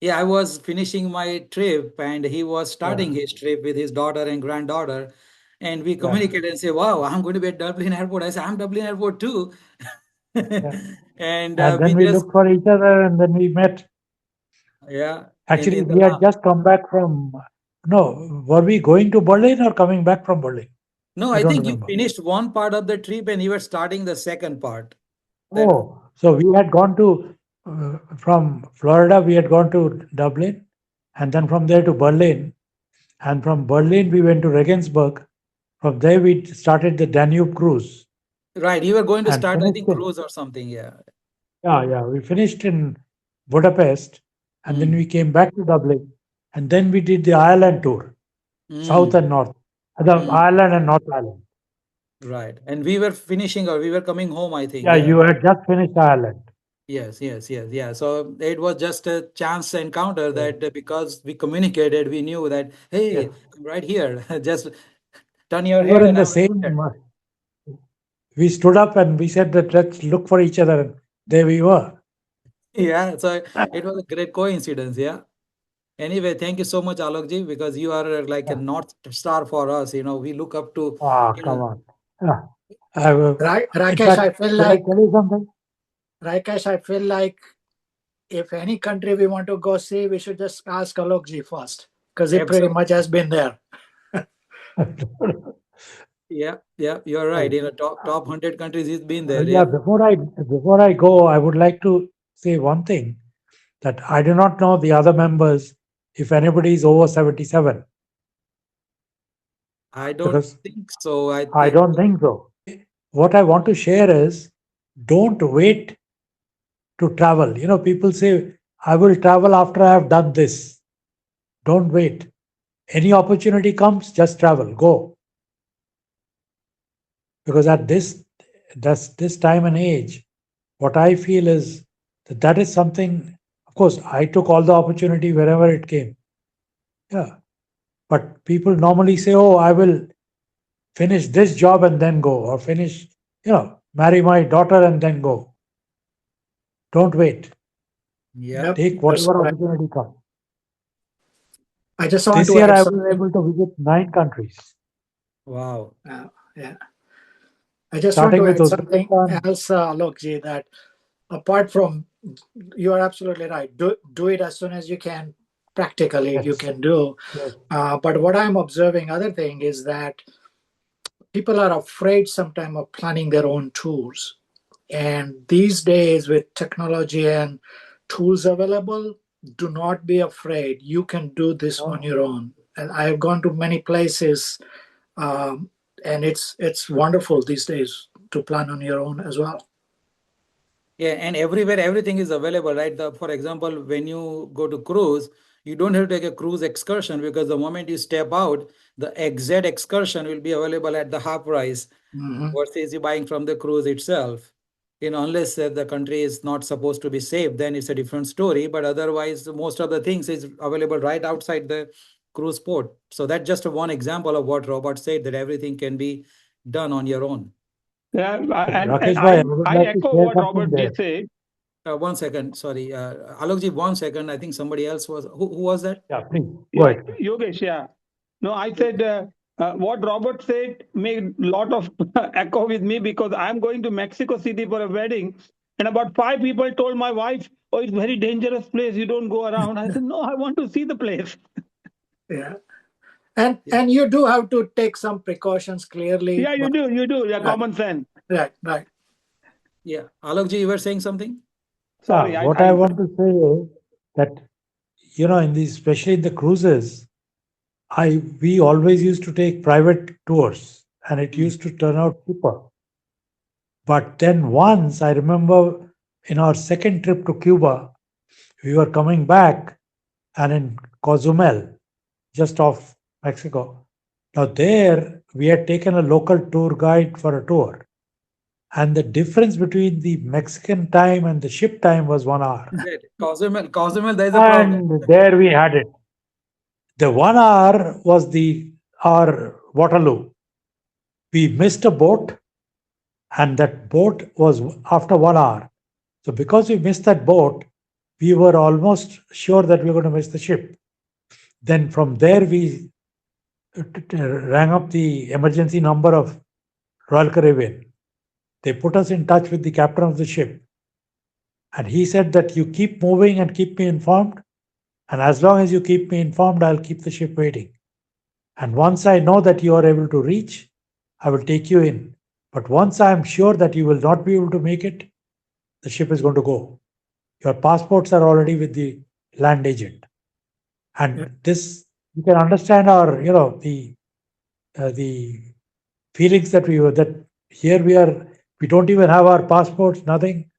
Yeah, I was finishing my trip, and he was starting his trip with his daughter and granddaughter. And we communicated and say, wow, I'm going to be at Dublin Airport. I said, I'm Dublin Airport too. And then we looked for each other, and then we met. Yeah. Actually, we had just come back from, were we going to Berlin or coming back from Berlin? No, I think you finished one part of the trip and you were starting the second part. Oh, so we had gone to, from Florida, we had gone to Dublin, and then from there to Berlin. And from Berlin, we went to Regensburg. From there, we started the Danube cruise. Right, you were going to And start, I finished think, it. cruise or something, yeah. Yeah, we finished in Budapest, and then we came back to Dublin, and then we did the Ireland tour, South and North, Ireland and North Ireland. Right, and we were finishing, or we were coming home, I think. Yeah, you had just finished Ireland. Yes. So it was just a chance encounter that because we communicated, we knew that, hey, I'm right here. Just turn your We head were in and the I was same. there. We stood up and we said that let's look for each other, and there we were. Yeah, so it was a great coincidence, yeah. Anyway, thank you so much, Alok ji, because you are like a North Star for us. We look up to. Come on. Yeah. In Rakesh, fact, I feel should I like tell you something? Rakesh, I feel like if any country we want to go see, we should just ask Alok ji first, because he pretty much has been there. Yeah, you're right. In the top 100 countries, he's been there. Yeah, before I go, I would like to say one thing, that I do not know the other members if anybody is over 77. I don't Because think so. I don't think so. What I want to share is, don't wait to travel. You know, people say, I will travel after I have done this. Don't wait. Any opportunity comes, just travel, go. Because at this time and age, what I feel is that is something, of course, I took all the opportunity wherever it came. Yeah. But people normally say, oh, I will finish this job and then go, or finish, marry my daughter and then go. Don't wait. Yeah. Take whatever opportunity comes. I just want This to year add I was something. able to visit 9 countries. Wow. Yeah. I just Starting want to with add something Uzbekistan. else, Alokji, that apart from, you are absolutely right. Do it as soon as you can. Practically, you Yes. can do. Yes. But what I'm observing, other thing is that people are afraid sometimes of planning their own tours. And these days, with technology and tools available, do not be afraid. You can do this on your own. And I have gone to many places, and it's wonderful these days to plan on your own as well. Yeah, and everywhere everything is available, right? For example, when you go to cruise, you don't have to take a cruise excursion, because the moment you step out, the exact excursion will be available at the half price versus you buying from the cruise itself. Unless the country is not supposed to be safe, then it's a different story. But otherwise, most of the things is available right outside the cruise port. So that's just one example of what Robert said, that everything can be done on your own. Yeah, and Rakesh bhai, I would I like to echo share what something Robert there. ji said. 1 second, sorry. Alokji, 1 second. I think somebody else was. Who was that? Yeah, please. Go ahead. Yogesh, yeah. No, I said what Robert said made a lot of echo with me, because I'm going to Mexico City for a wedding, and about 5 people told my wife, "Oh, it's a very dangerous place. You don't go around." I said, "No, I want to see the place." Yeah. And you do have to take some precautions clearly. Yeah, you do. Yeah, common sense. Right. Yeah. Alokji, you were saying something? Sorry, What I want to say is that, especially in the cruises, we always used to take private tours, and it used to turn out cheaper. But then once, I remember in our second trip to Cuba, we were coming back, and in Cozumel, just off Mexico. Now there, we had taken a local tour guide for a tour. And the difference between the Mexican time and the ship time was 1 hour. Cozumel, there is a problem. And there we had it. The 1 hour was our Waterloo. We missed a boat, and that boat was after 1 hour. So because we missed that boat, we were almost sure that we were going to miss the ship. Then from there, we rang up the emergency number of Royal Caribbean. They put us in touch with the captain of the ship. And he said that you keep moving and keep me informed. And as long as you keep me informed, I'll keep the ship waiting. And once I know that you are able to reach, I will take you in. But once I'm sure that you will not be able to make it, the ship is going to go. Your passports are already with the land agent. And this, you can understand our, the feelings that here we don't even have our passports, nothing.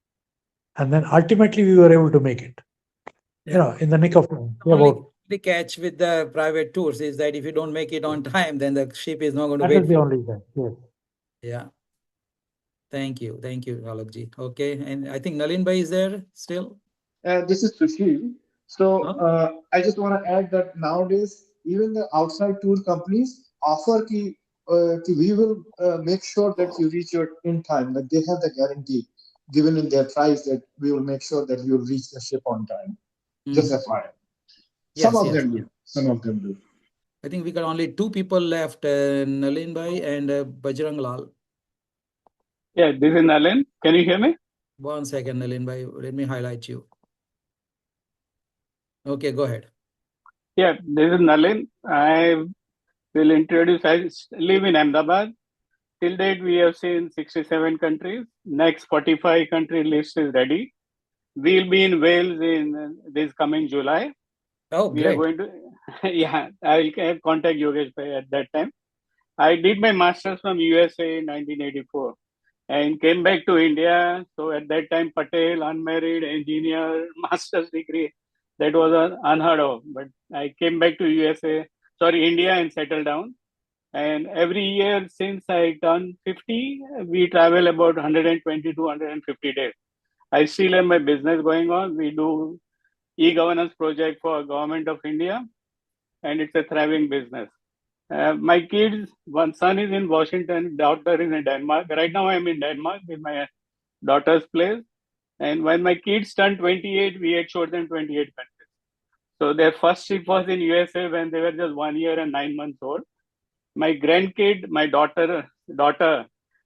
And then ultimately we were able to make it, in the nick of time. The catch with the private tours is that if you don't make it on time, then the ship is not going to That wait is the for only thing. Yes. Yeah. Thank you, Alokji. Okay, and I think Nalin Bhai is there still. This is Sushil. So I just want to add that nowadays even the outside tour companies offer ki we will make sure that you reach your in time. That they have the guarantee given in their price that we will make sure that you will reach the ship on time. Just FYI. Some of them do. Some of them do. I think we got only 2 people left, Nalin Bhai and Bajrang Lal. Yeah, this is Nalin. Can you hear me? 1 second, Nalin Bhai. Let me highlight you. Okay, go ahead. Yeah, this is Nalin. We'll introduce. I live in Ahmedabad. Till date, we have seen 67 countries. Next 45 country list is ready. We'll be in Wales in this coming July. Oh, we are great. going to, yeah, I'll contact Yogesh Bhai at that time. I did my master's from USA in 1984 and came back to India. So at that time, Patel, unmarried, engineer, master's degree, that was unheard of. But I came back to India and settled down. And every year since I turned 50, we travel about 120 to 150 days. I still have my business going on. We do e-governance project for Government of India, and it's a thriving business. My kids, one son is in Washington, daughter is in Denmark. Right now I'm in Denmark with my daughter's place. And when my kids turned 28, we had chosen 28 countries. So their first trip was in USA when they were just 1 year and 9 months old. My grandkid, my daughter,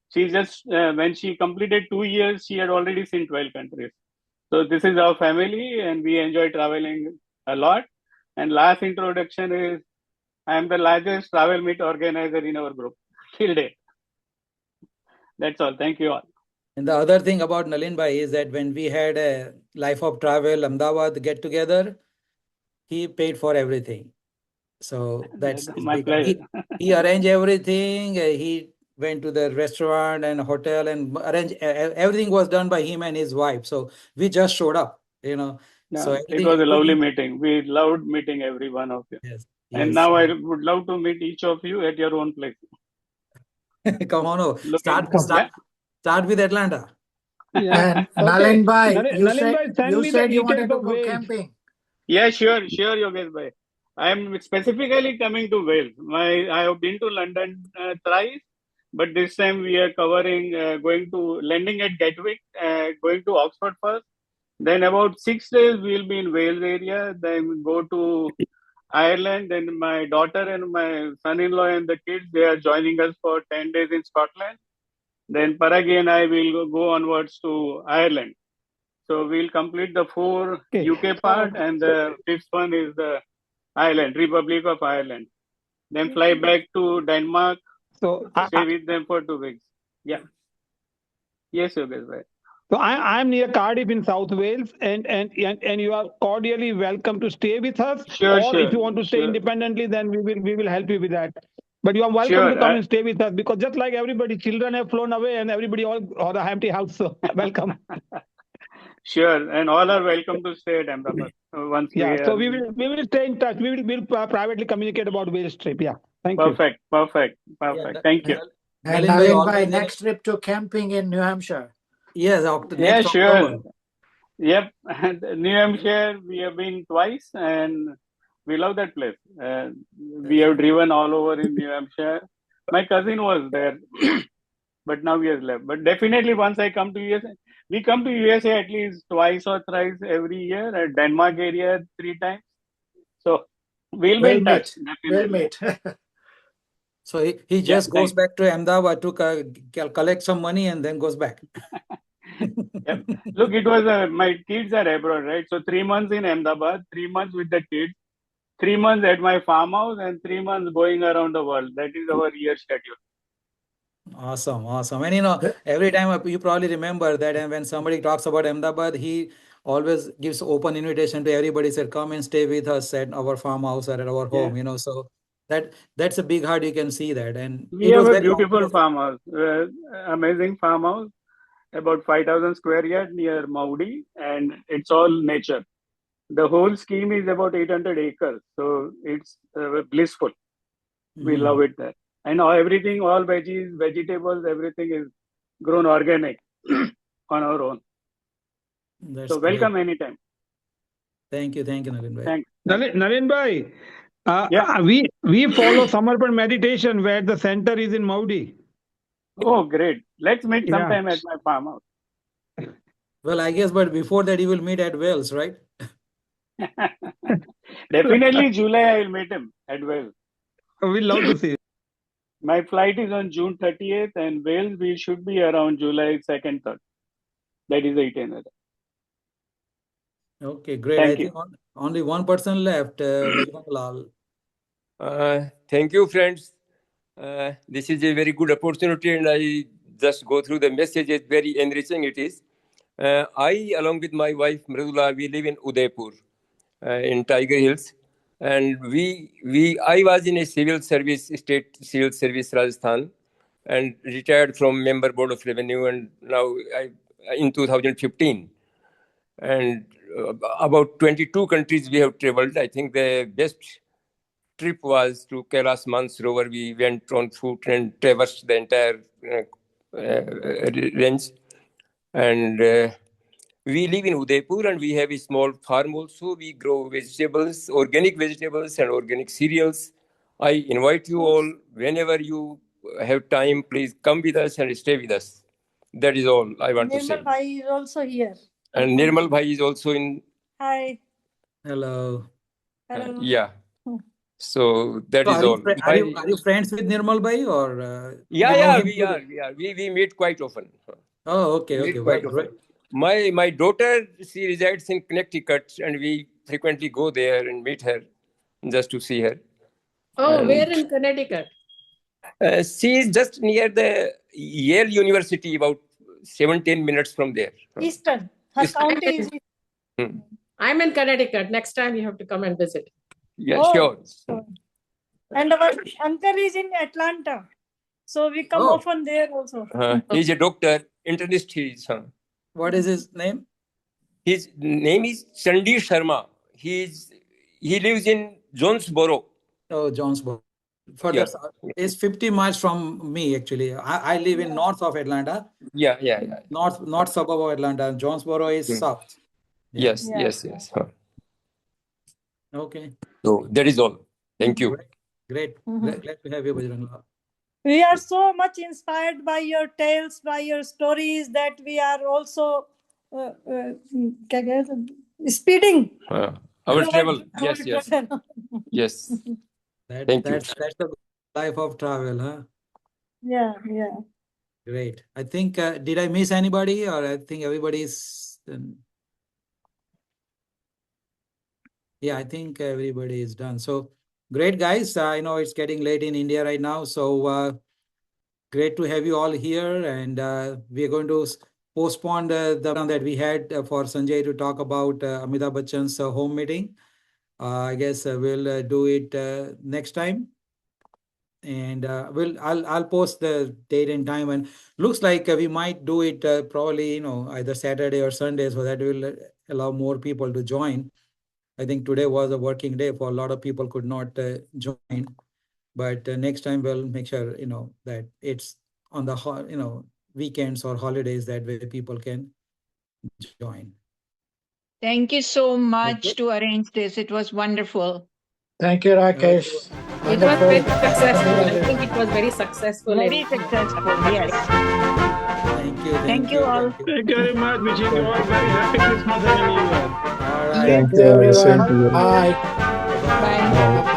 she just, when she completed 2 years, she had already seen 12 countries. So this is our family and we enjoy traveling a lot. And last introduction is, I am the largest travel meet organizer in our group till date. That's all. Thank you all. And the other thing about Nalin Bhai is that when we had a Life of Travel Ahmedabad get together, he paid for everything. So that's his my big. pleasure. He arranged everything. He went to the restaurant and hotel and arranged everything was done by him and his wife. So we just showed up, you know. So No, it was a lovely meeting. We loved meeting every one of you. Yes. And Yes. now I would love to meet each of you at your own place. Come on, Looking, start with Atlanta. And Okay. Nalin Bhai, Nalin you Bhai, said send you me the said you details wanted to of go Wales. camping. Yeah, sure, Yogesh Bhai. I am specifically coming to Wales. I have been to London thrice, but this time we are covering, going to landing at Gatwick, going to Oxford first. Then about 6 days we'll be in Wales area. Then go to Ireland. Then my daughter and my son-in-law and the kids, they are joining us for 10 days in Scotland. Then Parag and I will go onwards to Ireland. So we'll complete the 4 UK part, and the 5th one is the Ireland, Republic of Ireland. Then fly back to Denmark, So stay with them for 2 weeks. Yeah. Yes, Yogesh Bhai. So I'm near Cardiff in South Wales, and you are cordially welcome to stay with us. Sure, or sure, if you want to stay sure. independently, then we will help you with that. But you are welcome Sure, to come and stay with us, because just like everybody, children have flown away and everybody all the empty house. So welcome. Sure, and all are welcome to stay at Ahmedabad once Yeah. we So are. we will stay in touch. We'll privately communicate about Wales trip. Yeah. Thank you. Perfect. Thank you. And Nalin Bhai Nalin Bhai, always next trip to camping in New Hampshire. Yes, Yeah, next sure. October. Yep. New Hampshire, we have been twice and we love that place. We have driven all over in New Hampshire. My cousin was there, but now he has left. But definitely once I come to USA, we come to USA at least twice or thrice every year, at Denmark area 3 times. So we'll be in touch. We'll Definitely. meet. So he just goes thanks. back to Ahmedabad to collect some money and then goes back. Yep. Look, it was my kids are abroad, right? So 3 months in Ahmedabad, 3 months with the kids, 3 months at my farmhouse, and 3 months going around the world. That is our year schedule. Awesome. And every time you probably remember that, and when somebody talks about Ahmedabad, he always gives open invitation to everybody, said, come and stay with us at our farmhouse or at our home, so that's a big heart. You can see that. And We it have was a very beautiful farmhouse, amazing farmhouse, about 5,000 square yard near Maudi, and it's all nature. The whole scheme is about 800 acres, so it's blissful. We love it there. And everything, all veggies, vegetables, everything is grown organic on our own. That's so great. welcome anytime. Thank you, Nalin Bhai. Thanks. Nalin Bhai, we follow Samarpan meditation where the center is in Maudi. Oh, great. Let's meet sometime at my farmhouse. Well, I guess, but before that, you will meet at Wales, right? Definitely July, I will meet him at Wales. We'd love to see you. My flight is on June 30th, and Wales, we should be around July 2nd, 3rd. That is the itinerary. Okay, great. Thank I think only one person left, Bajrang Lal. Thank you, friends. This is a very good opportunity, and I just go through the message. It's very enriching. It is. I, along with my wife Mridula, we live in Udaipur, in Tiger Hills, and I was in a civil service, state civil service, Rajasthan, and retired from member board of revenue, and now in 2015, and about 22 countries we have traveled. I think the best trip was to Kailash Mansarovar. We went on foot and traversed the entire range. And we live in Udaipur, and we have a small farm also. We grow vegetables, organic vegetables and organic cereals. I invite you all, whenever you have time, please come with us and stay with us. That is all I want to say. Nirmal Bhai is also here. And Nirmal Bhai is also in. Hi. Hello. Hello. Yeah. So that is all. Are you friends with Nirmal Bhai or? Yeah, we are. We meet quite often. Oh, okay. Quite often. My daughter, she resides in Connecticut, and we frequently go there and meet her just to see her. Oh, And where in Connecticut? she is just near the Yale University, about 17 minutes from there. Eastern. Her county is. I'm in Connecticut. Next time you have to come and visit. Yeah, Oh, sure. And our uncle is in Atlanta. So we come often there also. He's a doctor, internist. What is his name? His name is Chandy Sharma. He lives in Jonesboro. Oh, Jonesboro. Yeah. It's 50 miles from me, actually. I live in north of Atlanta. Yeah. North suburb of Atlanta. Jonesboro is south. Yes. Okay. So that is all. Thank you. Great. Glad to have you, Bajrang Lal. We are so much inspired by your tales, by your stories, that we are also speeding. Our travel. Yes. Thank you. That's the life of travel, huh? Yeah. Great. I think, did I miss anybody, or I think everybody's... Yeah, I think everybody is done. So great, guys. I know it's getting late in India right now. So great to have you all here. And we are going to postpone the one that we had for Sanjay to talk about Amitabh Bachchan's home meeting. I guess we'll do it next time. And I'll post the date and time. And looks like we might do it probably, either Saturday or Sunday, so that will allow more people to join. I think today was a working day for a lot of people could not join, but next time we'll make sure, that it's on the, weekends or holidays, that way people can join. Thank you so much to arrange this. It was wonderful. Thank you, Rakesh. It was very successful. I think it was very successful. Very successful, yes. Thank you all. Thank you very much. Wishing you all very happy Christmas and New Year. All right. Thank you, everyone. Bye. Bye.